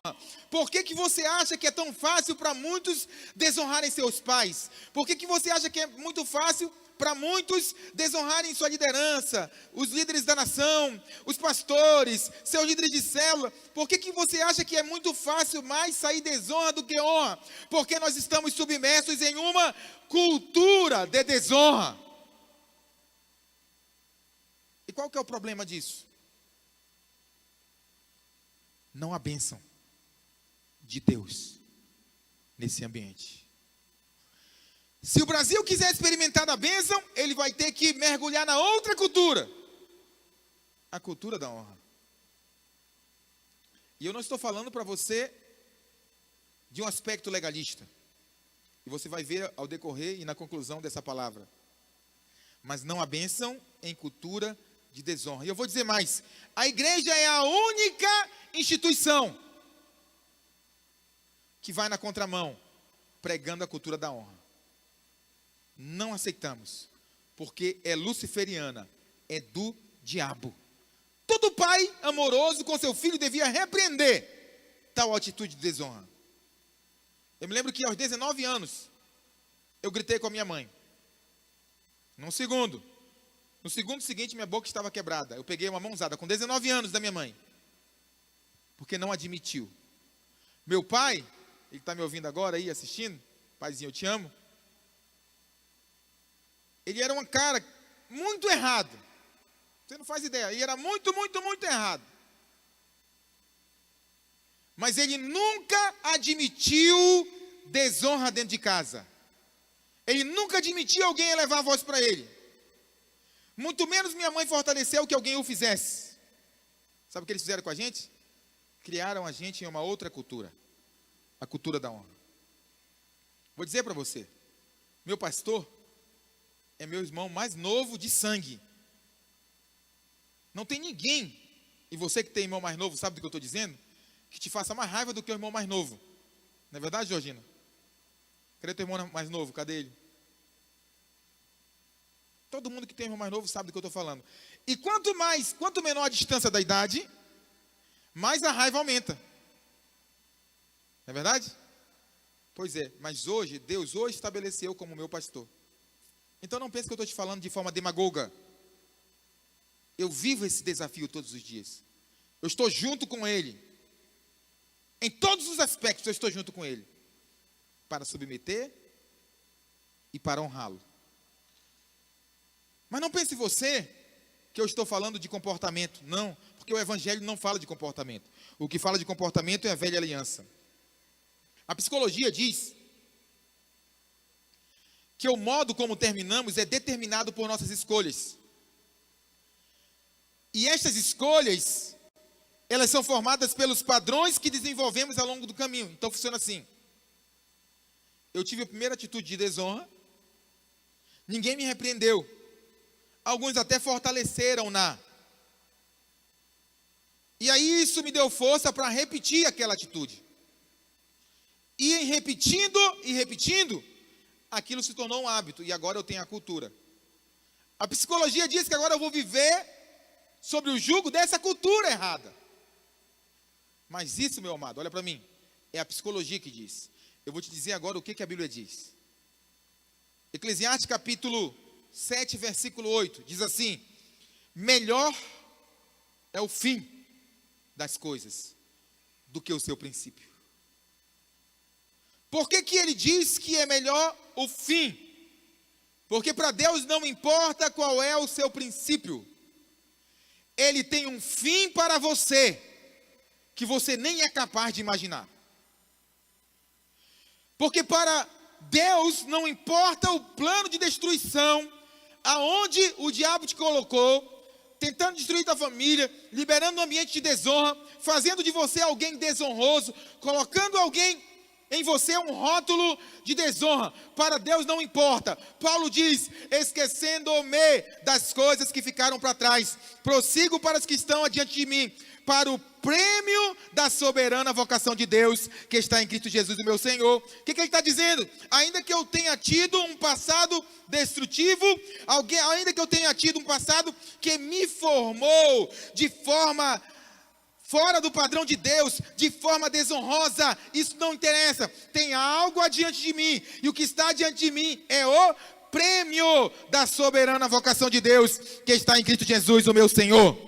Por que você acha que é tão fácil para muitos desonrarem seus pais? Por que você acha que é muito fácil para muitos desonrarem sua liderança, os líderes da nação, os pastores, seus líderes de célula? Por que você acha que é muito fácil mais sair desonra do que honra? Porque nós estamos submersos em uma cultura de desonra. E qual que é o problema disso? Não há bênção de Deus nesse ambiente. Se o Brasil quiser experimentar a bênção, ele vai ter que mergulhar na outra cultura, a cultura da honra. E eu não estou falando para você de um aspecto legalista, e você vai ver ao decorrer e na conclusão dessa palavra. Mas não há bênção em cultura de desonra. E eu vou dizer mais, a igreja é a única instituição que vai na contramão, pregando a cultura da honra. Não aceitamos, porque é luciferiana, é do diabo. Todo pai amoroso com seu filho devia repreender tal atitude de desonra. Eu me lembro que aos 19 anos, eu gritei com a minha mãe. No segundo seguinte, minha boca estava quebrada. Eu peguei uma mãozada com 19 anos da minha mãe, porque não admitiu. Meu pai, ele está me ouvindo agora aí, assistindo, paizinho, eu te amo. Ele era um cara muito errado. Você não faz ideia, ele era muito errado. Mas ele nunca admitiu desonra dentro de casa. Ele nunca admitiu alguém elevar a voz para ele. Muito menos minha mãe fortaleceu que alguém o fizesse. Sabe o que eles fizeram com a gente? Criaram a gente em uma outra cultura. A cultura da honra. Vou dizer para você. Meu pastor é meu irmão mais novo de sangue. Não tem ninguém, e você que tem irmão mais novo, sabe do que eu estou dizendo? Que te faça mais raiva do que o irmão mais novo. Não é verdade, Georgina? Cadê teu irmão mais novo? Cadê ele? Todo mundo que tem irmão mais novo sabe do que eu estou falando. E quanto menor a distância da idade, mais a raiva aumenta. Não é verdade? Pois é, mas hoje, Deus hoje estabeleceu como meu pastor. Então não pense que eu estou te falando de forma demagoga. Eu vivo esse desafio todos os dias. Eu estou junto com Ele. Em todos os aspectos eu estou junto com Ele. Para submeter e para honrá-lo. Mas não pense você que eu estou falando de comportamento. Não, porque o Evangelho não fala de comportamento. O que fala de comportamento é a velha aliança. A psicologia diz que o modo como terminamos é determinado por nossas escolhas. E estas escolhas, elas são formadas pelos padrões que desenvolvemos ao longo do caminho. Então funciona assim. Eu tive a primeira atitude de desonra. Ninguém me repreendeu. Alguns até fortaleceram-na. E aí isso me deu força para repetir aquela atitude. E em repetindo e repetindo, aquilo se tornou um hábito. E agora eu tenho a cultura. A psicologia diz que agora eu vou viver sobre o jugo dessa cultura errada. Mas isso, meu amado, olha para mim, é a psicologia que diz. Eu vou te dizer agora o que a Bíblia diz. Eclesiastes capítulo 7, versículo 8, diz assim: melhor é o fim das coisas do que o seu princípio. Por que ele diz que é melhor o fim? Porque para Deus não importa qual é o seu princípio. Ele tem um fim para você, que você nem é capaz de imaginar. Porque para Deus não importa o plano de destruição, aonde o diabo te colocou, tentando destruir tua família, liberando um ambiente de desonra, fazendo de você alguém desonroso, colocando alguém em você um rótulo de desonra. Para Deus não importa. Paulo diz: esquecendo-me das coisas que ficaram para trás, prossigo para as que estão adiante de mim, para o prêmio da soberana vocação de Deus, que está em Cristo Jesus, o meu Senhor. O que ele está dizendo? Ainda que eu tenha tido um passado destrutivo, ainda que eu tenha tido um passado que me formou de forma fora do padrão de Deus, de forma desonrosa, isso não interessa. Tem algo adiante de mim, e o que está adiante de mim é o prêmio da soberana vocação de Deus, que está em Cristo Jesus, o meu Senhor.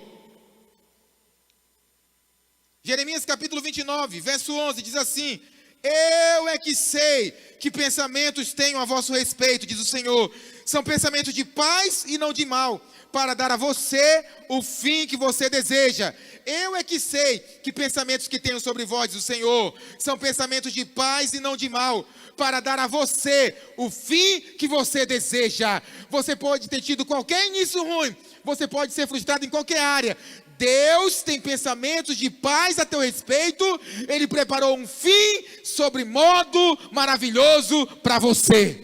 Jeremias capítulo 29, verso 11, diz assim: Eu é que sei que pensamentos tenho a vosso respeito, diz o Senhor. São pensamentos de paz e não de mal, para dar a você o fim que você deseja. Eu é que sei que pensamentos que tenho sobre vós, diz o Senhor, são pensamentos de paz e não de mal, para dar a você o fim que você deseja. Você pode ter tido qualquer início ruim, você pode ser frustrado em qualquer área. Deus tem pensamentos de paz a teu respeito. Ele preparou um fim sobre modo maravilhoso para você.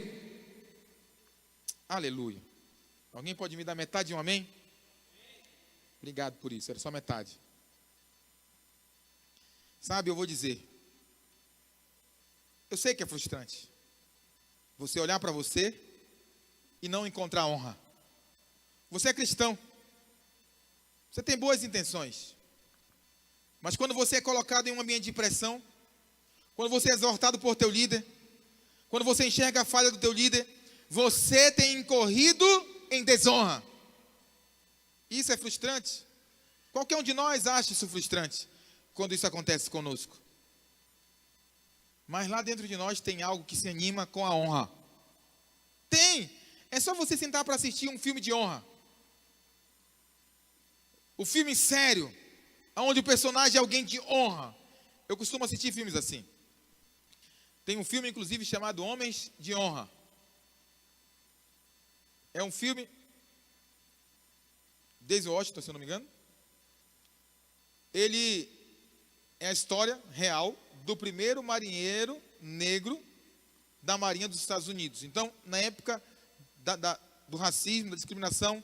Aleluia. Alguém pode me dar metade de um amém? Obrigado por isso, era só metade. Sabe, eu vou dizer, eu sei que é frustrante você olhar para você e não encontrar honra. Você é cristão, você tem boas intenções, mas quando você é colocado em um ambiente de pressão, quando você é exortado por teu líder, quando você enxerga a falha do teu líder, você tem incorrido em desonra. Isso é frustrante. Qualquer um de nós acha isso frustrante quando isso acontece conosco. Mas lá dentro de nós tem algo que se anima com a honra. Tem. É só você sentar para assistir um filme de honra. O filme sério, onde o personagem é alguém de honra. Eu costumo assistir filmes assim. Tem um filme, inclusive, chamado Homens de Honra. É um filme, Denzel Washington, se eu não me engano. Ele é a história real do primeiro marinheiro negro da Marinha dos Estados Unidos. Então, na época do racismo, da discriminação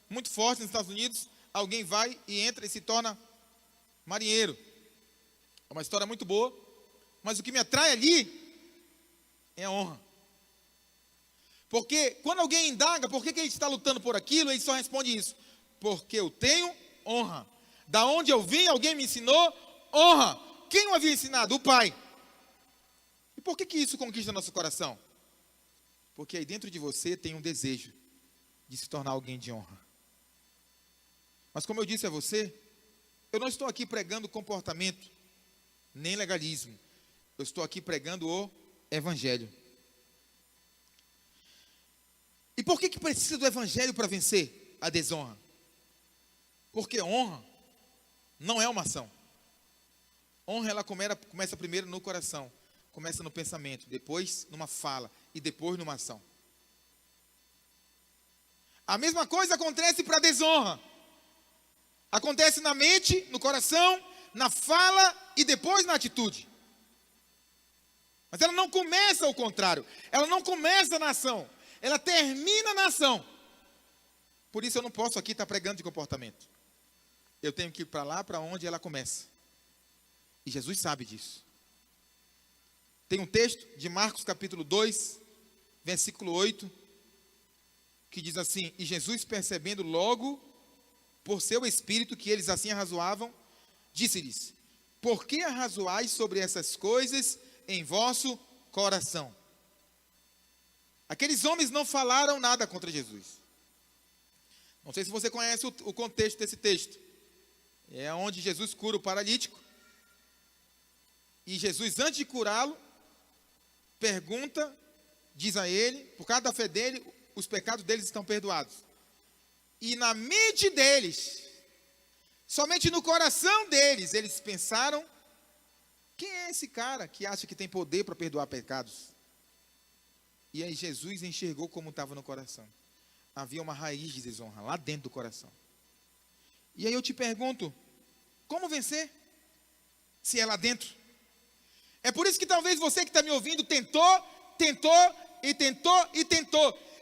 muito forte nos Estados Unidos, alguém vai e entra e se torna marinheiro. É uma história muito boa, mas o que me atrai ali é a honra. Porque quando alguém indaga por que ele está lutando por aquilo, ele só responde isso: porque eu tenho honra. Da onde eu vim, alguém me ensinou honra. Quem o havia ensinado? O Pai. E por que isso conquista nosso coração? Porque aí dentro de você tem um desejo de se tornar alguém de honra. Mas como eu disse a você, eu não estou aqui pregando comportamento, nem legalismo. Eu estou aqui pregando o Evangelho. E por que precisa do Evangelho para vencer a desonra? Porque honra não é uma ação. Honra, ela começa primeiro no coração, começa no pensamento, depois numa fala e depois numa ação. A mesma coisa acontece para a desonra. Acontece na mente, no coração, na fala e depois na atitude. Mas ela não começa ao contrário, ela não começa na ação, ela termina na ação. Por isso eu não posso aqui estar pregando de comportamento. Eu tenho que ir para lá, para onde ela começa. E Jesus sabe disso. Tem um texto de Marcos capítulo 2, versículo 8, que diz assim: e Jesus, percebendo logo por seu espírito que eles assim arrazoavam, disse-lhes: por que arrazoais sobre essas coisas em vosso coração? Aqueles homens não falaram nada contra Jesus. Não sei se você conhece o contexto desse texto. É onde Jesus cura o paralítico. E Jesus, antes de curá-lo, pergunta, diz a ele, por causa da fé dele, os pecados deles estão perdoados. E na mente deles, somente no coração deles, eles pensaram: quem é esse cara que acha que tem poder para perdoar pecados? E aí Jesus enxergou como estava no coração. Havia uma raiz de desonra lá dentro do coração. E aí eu te pergunto, como vencer? Se é lá dentro. É por isso que talvez você que está me ouvindo tentou,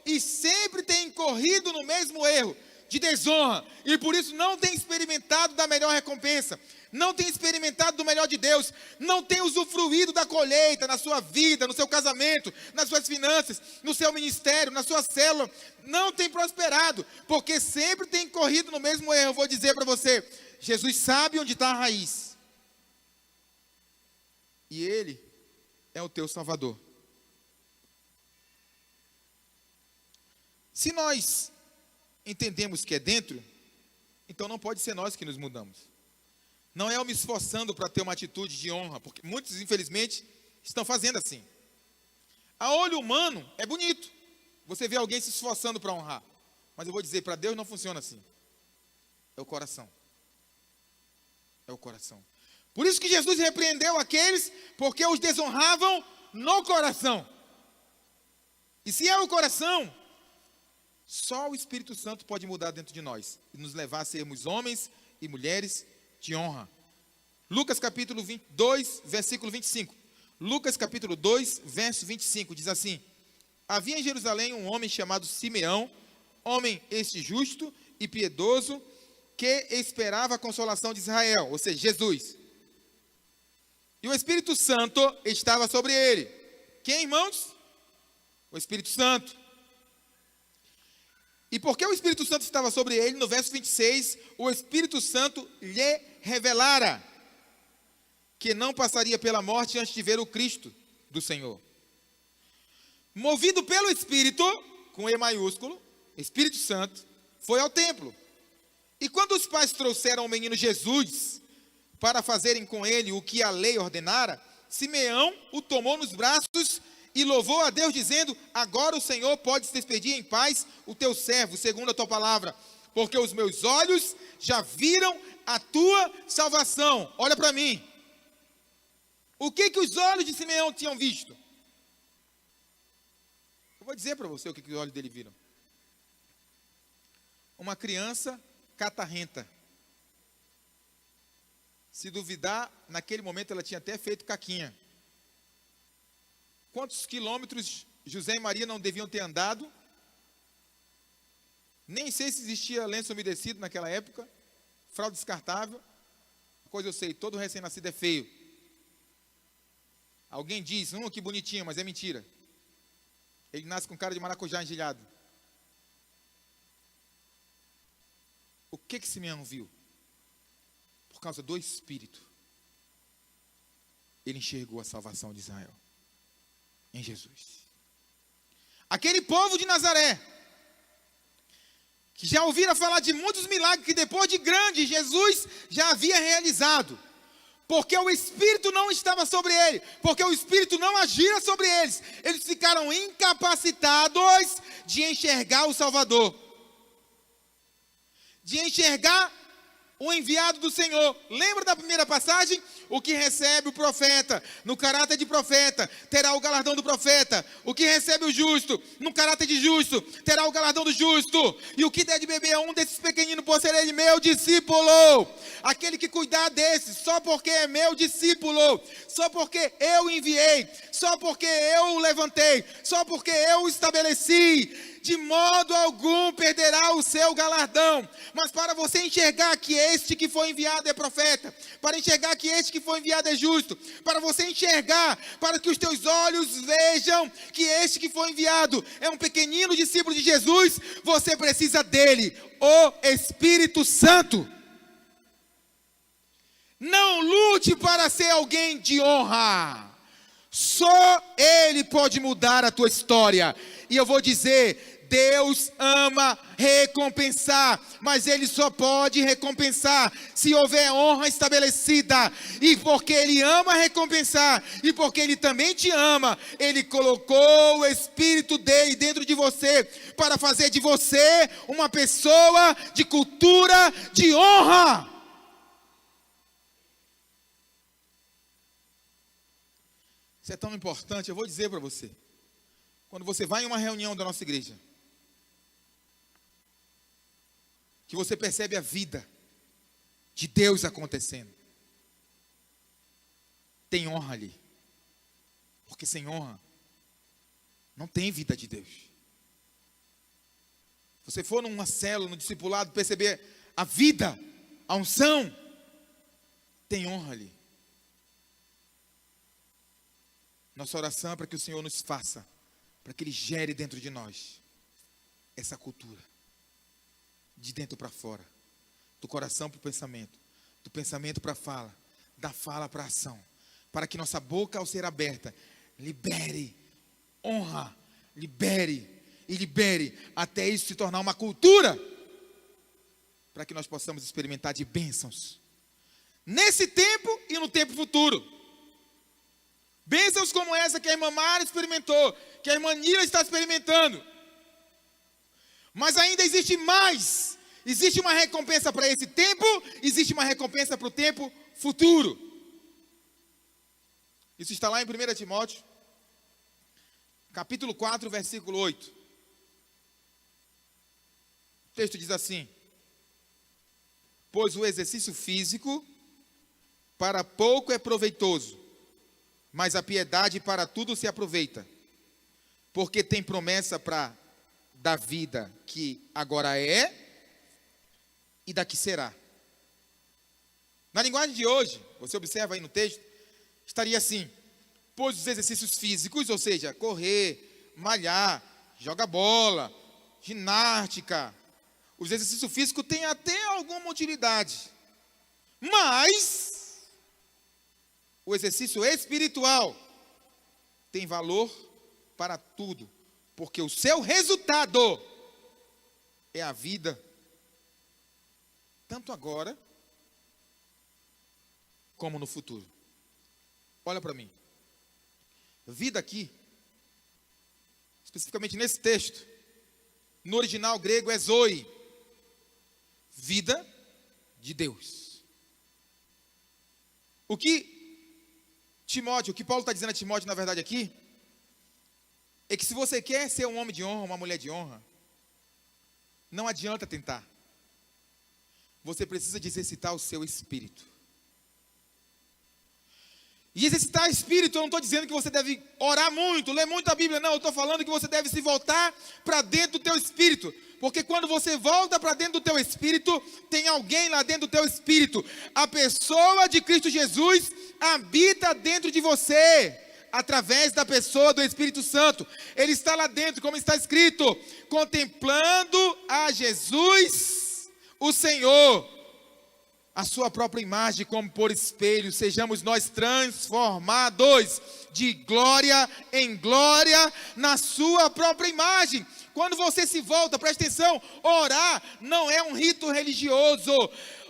e sempre tem incorrido no mesmo erro de desonra, e por isso não tem experimentado da melhor recompensa, não tem experimentado do melhor de Deus, não tem usufruído da colheita na sua vida, no seu casamento, nas suas finanças, no seu ministério, na sua célula, não tem prosperado, porque sempre tem corrido no mesmo erro. Eu vou dizer para você, Jesus sabe onde está a raiz, e Ele é o teu Salvador. Se nós entendemos que é dentro, então não pode ser nós que nos mudamos. Não é eu me esforçando para ter uma atitude de honra, porque muitos, infelizmente, estão fazendo assim. A olho humano é bonito. Você vê alguém se esforçando para honrar. Mas eu vou dizer, para Deus não funciona assim. É o coração. É o coração. Por isso que Jesus repreendeu aqueles porque os desonravam no coração. E se é o coração, só o Espírito Santo pode mudar dentro de nós e nos levar a sermos homens e mulheres de honra. Lucas capítulo 22, versículo 25. Lucas capítulo 2, verso 25, diz assim: havia em Jerusalém um homem chamado Simeão, homem este justo e piedoso, que esperava a consolação de Israel, ou seja, Jesus. E o Espírito Santo estava sobre ele. Quem, irmãos? O Espírito Santo. E porque o Espírito Santo estava sobre ele, no verso 26, o Espírito Santo lhe revelara que não passaria pela morte antes de ver o Cristo do Senhor. Movido pelo Espírito, com E maiúsculo, Espírito Santo, foi ao templo. E quando os pais trouxeram o menino Jesus para fazerem com ele o que a lei ordenara, Simeão o tomou nos braços e louvou a Deus, dizendo: agora o Senhor pode se despedir em paz o teu servo, segundo a tua palavra, porque os meus olhos já viram a tua salvação. Olha para mim. O que os olhos de Simeão tinham visto? Eu vou dizer para você o que os olhos dele viram. Uma criança catarrenta. Se duvidar, naquele momento ela tinha até feito caquinha. Quantos quilômetros José e Maria não deviam ter andado? Nem sei se existia lenço umedecido naquela época. Fralda descartável. Uma coisa eu sei, todo recém-nascido é feio. Alguém diz, que bonitinho, mas é mentira. Ele nasce com cara de maracujá engelhado. O que Simeão viu? Por causa do Espírito, ele enxergou a salvação de Israel em Jesus. Aquele povo de Nazaré, que já ouvira falar de muitos milagres que depois de grande Jesus já havia realizado, porque o Espírito não estava sobre ele, porque o Espírito não agira sobre eles, eles ficaram incapacitados de enxergar o Salvador, de enxergar o enviado do Senhor. Lembra da primeira passagem? O que recebe o profeta, no caráter de profeta, terá o galardão do profeta. O que recebe o justo, no caráter de justo, terá o galardão do justo. E o que der de beber a um desses pequeninos, por ser ele meu discípulo. Aquele que cuidar desses, só porque é meu discípulo, só porque eu enviei, só porque eu o levantei, só porque eu o estabeleci, de modo algum perderá o seu galardão. Mas para você enxergar que este que foi enviado é profeta, para enxergar que este que foi enviado é justo, para você enxergar, para que os teus olhos vejam que este que foi enviado é um pequenino discípulo de Jesus, você precisa dele, o Espírito Santo. Não lute para ser alguém de honra. Só ele pode mudar a tua história. E eu vou dizer, Deus ama recompensar, mas Ele só pode recompensar se houver honra estabelecida. E porque Ele ama recompensar, e porque Ele também te ama, Ele colocou o Espírito dele dentro de você, para fazer de você uma pessoa de cultura de honra. Isso é tão importante, eu vou dizer para você. Quando você vai em uma reunião da nossa igreja, que você percebe a vida de Deus acontecendo, tem honra ali. Porque sem honra, não tem vida de Deus. Se você for numa célula, no discipulado, perceber a vida, a unção, tem honra ali. Nossa oração é para que o Senhor nos faça, para que Ele gere dentro de nós essa cultura. De dentro para fora, do coração para o pensamento, do pensamento para a fala, da fala para a ação, para que nossa boca, ao ser aberta, libere honra, libere e libere, até isso se tornar uma cultura, para que nós possamos experimentar de bênçãos, nesse tempo e no tempo futuro. Bênçãos como essa que a irmã Mara experimentou, que a irmã Nila está experimentando. Mas ainda existe mais. Existe uma recompensa para esse tempo, existe uma recompensa para o tempo futuro. Isso está lá em 1 Timóteo, capítulo 4, versículo 8. O texto diz assim: pois o exercício físico para pouco é proveitoso, mas a piedade para tudo se aproveita, porque tem promessa para da vida que agora é e da que será. Na linguagem de hoje, você observa aí no texto, estaria assim: pois os exercícios físicos, ou seja, correr, malhar, jogar bola, ginástica, os exercícios físicos têm até alguma utilidade, mas o exercício espiritual tem valor para tudo, porque o seu resultado é a vida, tanto agora como no futuro. Olha para mim. Vida aqui, especificamente nesse texto, no original grego é zoe, vida de Deus. O que Paulo está dizendo a Timóteo, na verdade, aqui, é que se você quer ser um homem de honra, uma mulher de honra, não adianta tentar. Você precisa de exercitar o seu espírito. E exercitar o espírito, eu não estou dizendo que você deve orar muito, ler muito a Bíblia, não. Eu estou falando que você deve se voltar para dentro do teu espírito. Porque quando você volta para dentro do teu espírito, tem alguém lá dentro do teu espírito. A pessoa de Cristo Jesus habita dentro de você, através da pessoa do Espírito Santo. Ele está lá dentro, como está escrito: contemplando a Jesus, o Senhor, a sua própria imagem como por espelho, sejamos nós transformados de glória em glória na sua própria imagem. Quando você se volta, presta atenção, orar não é um rito religioso.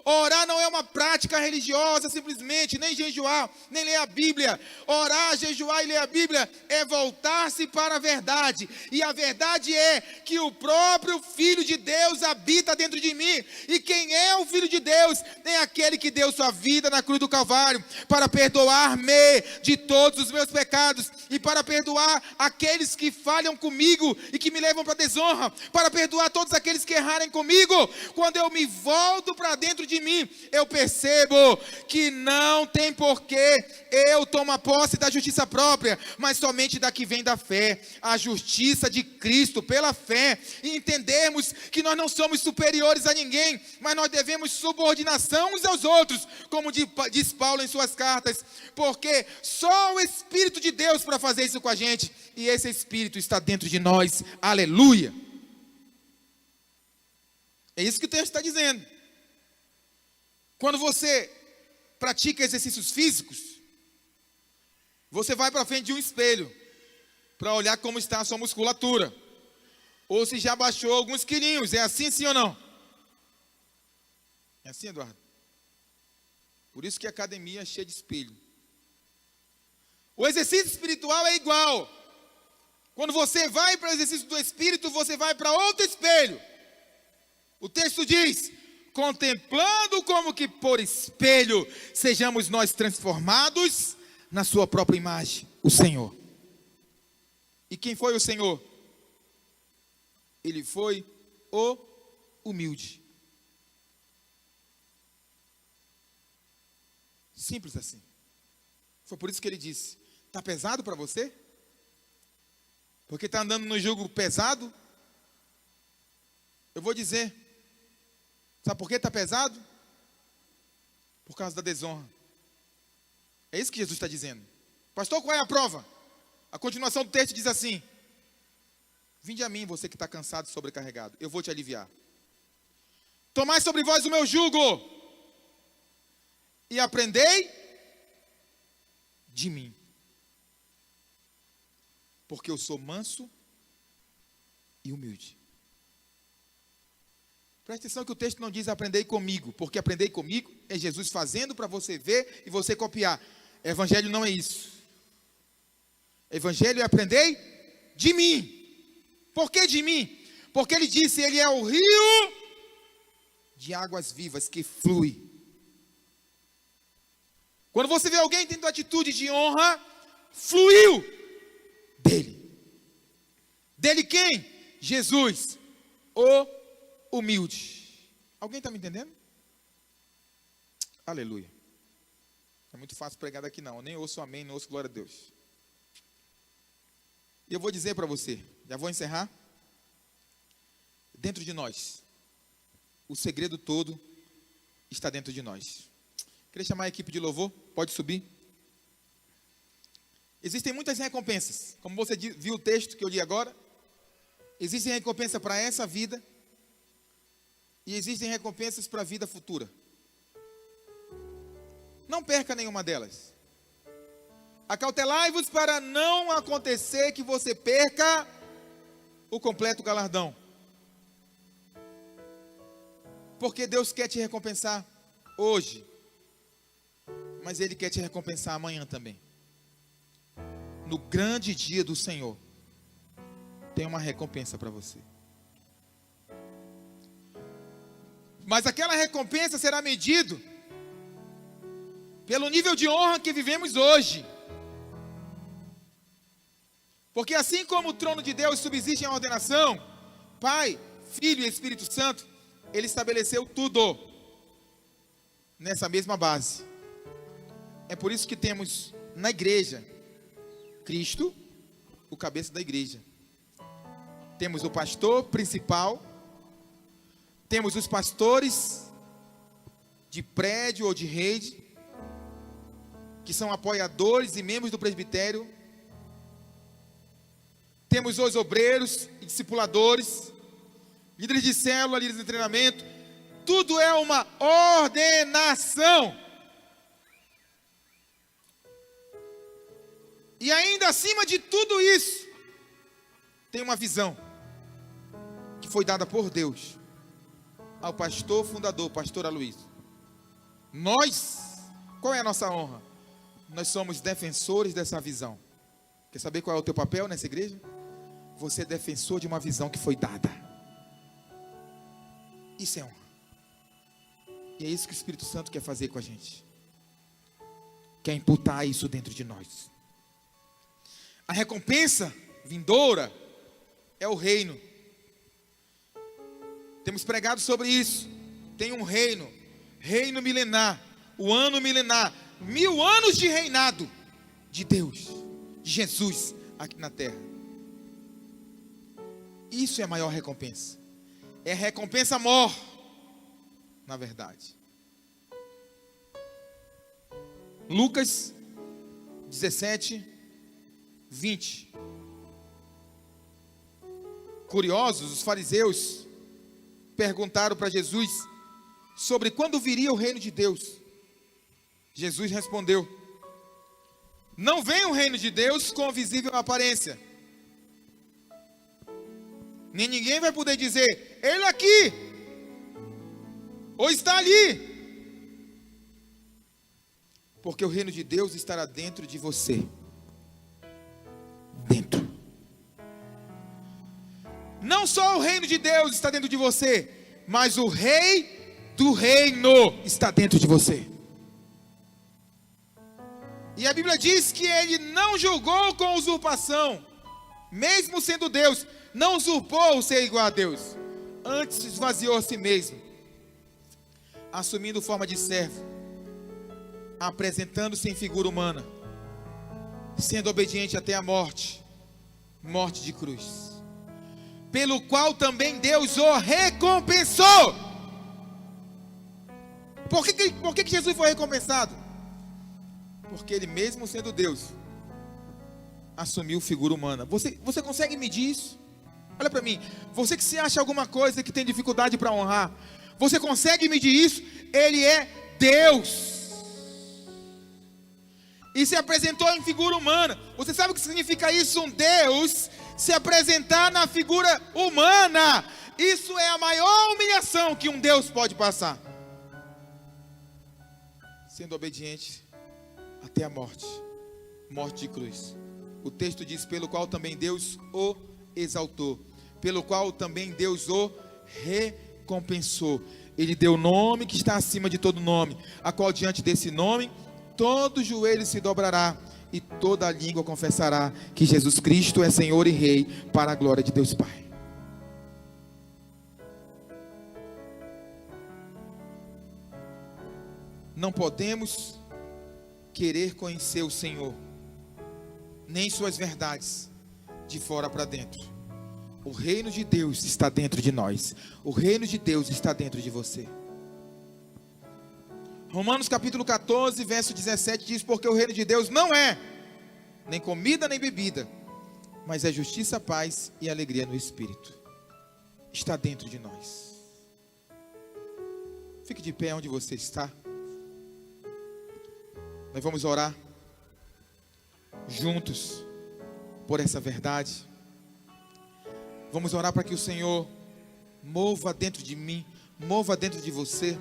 Orar não é uma prática religiosa simplesmente, nem jejuar, nem ler a Bíblia. Orar, jejuar e ler a Bíblia é voltar-se para a verdade. E a verdade é que o próprio Filho de Deus habita dentro de mim. E quem é o Filho de Deus? É aquele que deu sua vida na cruz do Calvário para perdoar-me de todos os meus pecados e para perdoar aqueles que falham comigo e que me levam para a desonra, para perdoar todos aqueles que errarem comigo. Quando eu me volto para dentro de mim, eu percebo que não tem porquê eu tomar posse da justiça própria, mas somente da que vem da fé, a justiça de Cristo pela fé, e entendermos que nós não somos superiores a ninguém, mas nós devemos subordinação uns aos outros, como diz Paulo em suas cartas, porque só o Espírito de Deus para fazer isso com a gente, e esse Espírito está dentro de nós, aleluia. É isso que o texto está dizendo. Quando você pratica exercícios físicos, você vai para frente de um espelho para olhar como está a sua musculatura, ou se já baixou alguns quilinhos. É assim, sim ou não? É assim, Eduardo? Por isso que a academia é cheia de espelho. O exercício espiritual é igual. Quando você vai para o exercício do espírito, você vai para outro espelho. O texto diz: contemplando como que por espelho, sejamos nós transformados na sua própria imagem, o Senhor. E quem foi o Senhor? Ele foi o humilde. Simples assim. Foi por isso que ele disse: está pesado para você? Porque está andando no jugo pesado? Eu vou dizer. Sabe por que está pesado? Por causa da desonra. É isso que Jesus está dizendo. Pastor, qual é a prova? A continuação do texto diz assim: vinde a mim, você que está cansado e sobrecarregado, eu vou te aliviar. Tomai sobre vós o meu jugo e aprendei de mim, porque eu sou manso e humilde. Presta atenção que o texto não diz aprendei comigo, porque aprendei comigo é Jesus fazendo para você ver e você copiar. Evangelho não é isso. Evangelho é aprendei de mim. Por que de mim? Porque ele disse, ele é o rio de águas vivas que flui. Quando você vê alguém tendo atitude de honra, fluiu dele. Dele quem? Jesus, o humilde. Alguém está me entendendo? Aleluia. É muito fácil pregar daqui não. Eu nem ouço amém, não ouço glória a Deus. E eu vou dizer para você, já vou encerrar. Dentro de nós, o segredo todo está dentro de nós. Queria chamar a equipe de louvor, pode subir. Existem muitas recompensas, como você viu o texto que eu li agora. Existem recompensas para essa vida e existem recompensas para a vida futura. Não perca nenhuma delas. Acautelai-vos para não acontecer que você perca o completo galardão. Porque Deus quer te recompensar hoje, mas Ele quer te recompensar amanhã também. No grande dia do Senhor, tem uma recompensa para você. Mas aquela recompensa será medida pelo nível de honra que vivemos hoje. Porque assim como o trono de Deus subsiste em ordenação, Pai, Filho e Espírito Santo, Ele estabeleceu tudo nessa mesma base. É por isso que temos na igreja Cristo, o cabeça da igreja. Temos o pastor principal, temos os pastores de prédio ou de rede, que são apoiadores e membros do presbitério. Temos os obreiros e discipuladores, líderes de célula, líderes de treinamento. Tudo é uma ordenação. E ainda acima de tudo isso, tem uma visão que foi dada por Deus ao pastor fundador, pastor Aloysio. Nós, qual é a nossa honra? Nós somos defensores dessa visão. Quer saber qual é o teu papel nessa igreja? Você é defensor de uma visão que foi dada. Isso é honra. E é isso que o Espírito Santo quer fazer com a gente. Quer imputar isso dentro de nós. A recompensa vindoura é o reino. Temos pregado sobre isso. Tem um reino, reino milenar, o ano milenar, 1000 anos de reinado de Deus, de Jesus aqui na terra. Isso é a maior recompensa. É a recompensa maior, na verdade. Lucas 17, 20. Curiosos, os fariseus perguntaram para Jesus sobre quando viria o reino de Deus. Jesus respondeu: não vem o reino de Deus com visível aparência, nem ninguém vai poder dizer, ele aqui, ou está ali. Porque o reino de Deus estará dentro de você. Dentro. Não só o reino de Deus está dentro de você, mas o rei do reino está dentro de você. E a Bíblia diz que ele não julgou com usurpação, mesmo sendo Deus, não usurpou o ser igual a Deus, antes esvaziou a si mesmo, assumindo forma de servo, apresentando-se em figura humana, sendo obediente até a morte, morte de cruz, pelo qual também Deus o recompensou. Por que Jesus foi recompensado? Porque ele mesmo sendo Deus, assumiu figura humana. Você consegue medir isso? Olha para mim, você que se acha alguma coisa que tem dificuldade para honrar, você consegue medir isso? Ele é Deus. E se apresentou em figura humana. Você sabe o que significa isso? Um Deus se apresentar na figura humana. Isso é a maior humilhação que um Deus pode passar. Sendo obediente até a morte. Morte de cruz. O texto diz: pelo qual também Deus o exaltou, pelo qual também Deus o recompensou. Ele deu o nome que está acima de todo nome, a qual diante desse nome todo joelho se dobrará e toda língua confessará que Jesus Cristo é Senhor e Rei, para a glória de Deus Pai. Não podemos querer conhecer o Senhor, nem suas verdades, de fora para dentro. O reino de Deus está dentro de nós. O reino de Deus está dentro de você. Romanos capítulo 14, verso 17 diz: porque o reino de Deus não é nem comida nem bebida, mas é justiça, paz e alegria no Espírito. Está dentro de nós. Fique de pé onde você está. Nós vamos orar juntos por essa verdade. Vamos orar para que o Senhor mova dentro de mim, mova dentro de você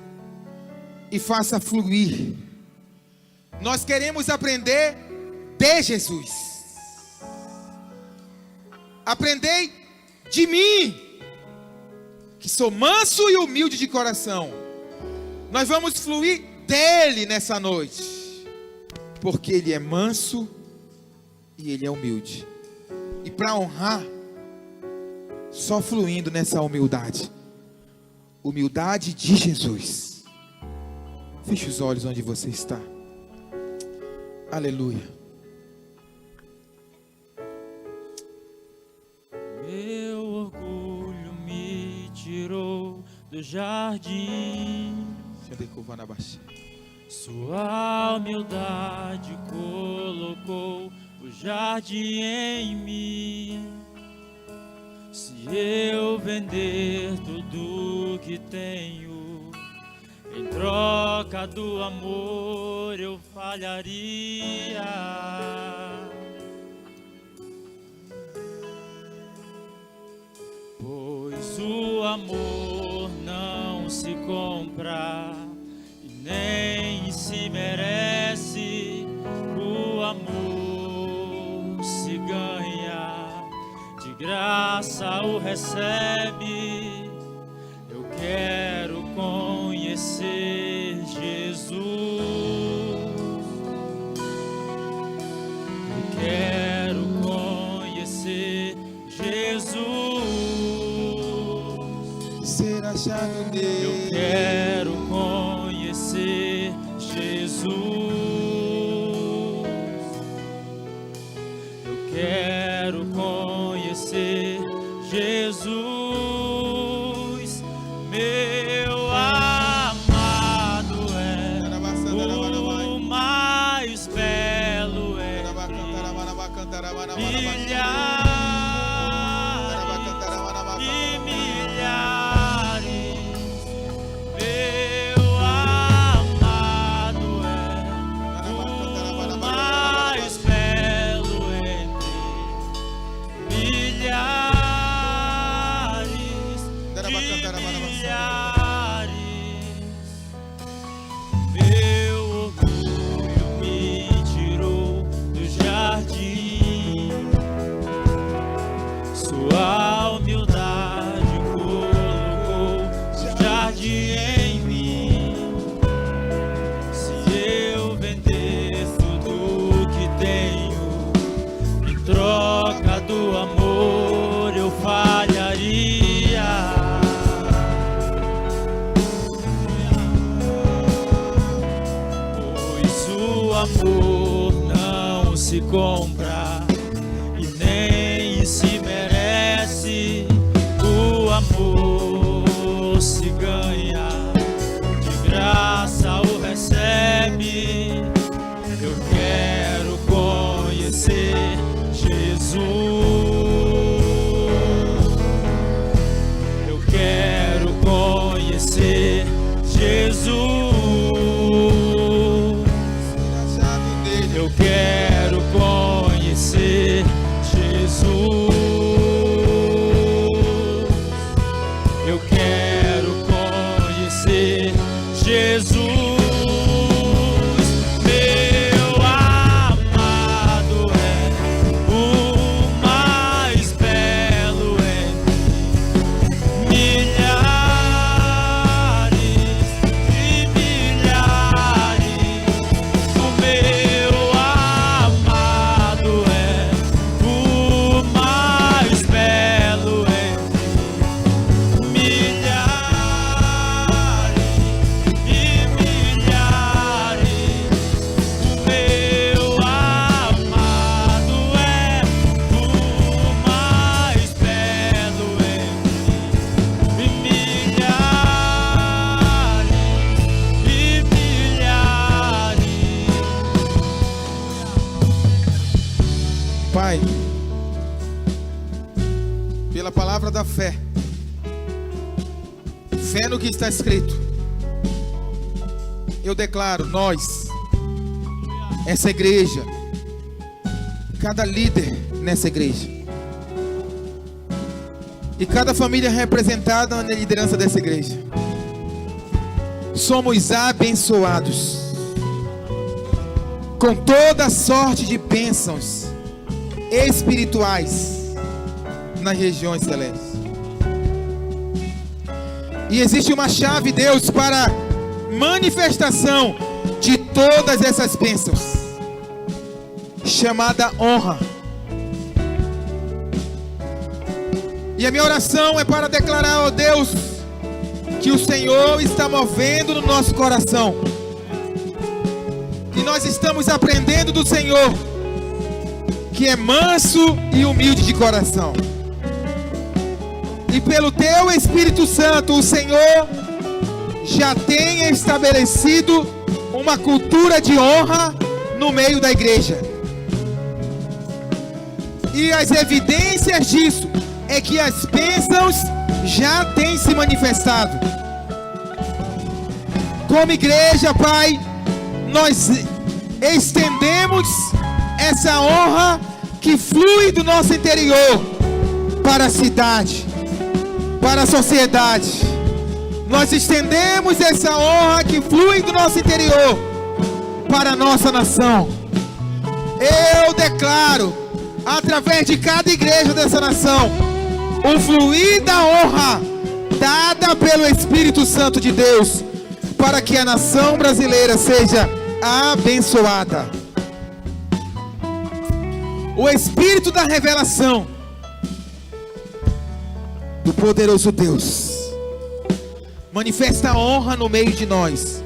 e faça fluir. Nós queremos aprender de Jesus. Aprendei de mim, que sou manso e humilde de coração. Nós vamos fluir dele nessa noite, porque ele é manso e ele é humilde. E para honrar, só fluindo nessa humildade. Humildade de Jesus. Feche os olhos onde você está. Aleluia. Meu orgulho me tirou do jardim, sua humildade colocou o jardim em mim. Se eu vender tudo que tenho, em troca do amor eu falharia. Pois o amor não se compra e nem se merece. O amor se ganha, de graça o recebe. Eu quero conhecer Jesus. Eu quero conhecer Jesus. Ser achado nele. Eu quero conhecer Jesus. Eu quero conhecer Jesus, meu amado é o mais belo entre milhares e milhares. Meu amado é o mais belo entre milhares e milhares. Meu orgulho me tirou do jardim, sua humildade colocou o jardim em mim. Se eu vender tudo que tenho, em troca do amor eu falharia. Pois o amor não se compra e nem se merece. O amor se ganha, de graça o recebe. Eu quero conhecer Jesus. Eu quero conhecer Jesus. Eu quero conhecer Jesus. Eu quero conhecer Jesus. Meu amado é Pai, pela palavra da fé, fé no que está escrito, eu declaro, nós, essa igreja, cada líder nessa igreja, e cada família representada na liderança dessa igreja, somos abençoados com toda sorte de bênçãos espirituais nas regiões celestes. E existe uma chave, Deus, para manifestação de todas essas bênçãos, chamada honra. E a minha oração é para declarar, ó Deus, que o Senhor está movendo no nosso coração, e nós estamos aprendendo do Senhor, que é manso e humilde de coração. E pelo Teu Espírito Santo, o Senhor já tem estabelecido uma cultura de honra no meio da igreja. E as evidências disso é que as bênçãos já têm se manifestado. Como igreja, Pai, nós estendemos essa honra que flui do nosso interior para a cidade, para a sociedade. Nós estendemos essa honra que flui do nosso interior para a nossa nação. Eu declaro, através de cada igreja dessa nação, o fluir da honra dada pelo Espírito Santo de Deus, para que a nação brasileira seja abençoada. O Espírito da revelação do poderoso Deus manifesta a honra no meio de nós,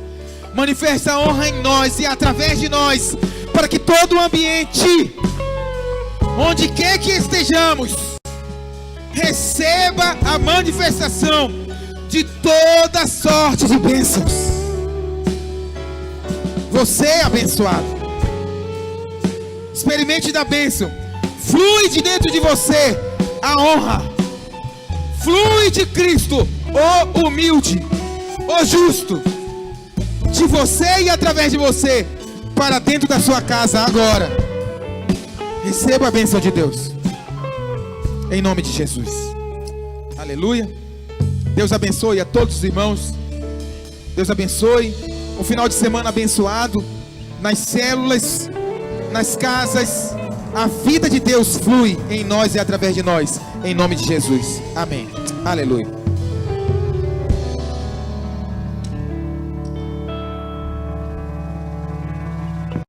manifesta a honra em nós e através de nós, para que todo o ambiente, onde quer que estejamos, receba a manifestação de toda sorte de bênçãos. Você é abençoado. Experimente da bênção. Flui de dentro de você a honra. Flui de Cristo, o humilde, o justo, de você e através de você, para dentro da sua casa agora. Receba a bênção de Deus, em nome de Jesus. Aleluia. Deus abençoe a todos os irmãos. Deus abençoe um final de semana abençoado, nas células, nas casas. A vida de Deus flui em nós e através de nós, em nome de Jesus. Amém. Aleluia.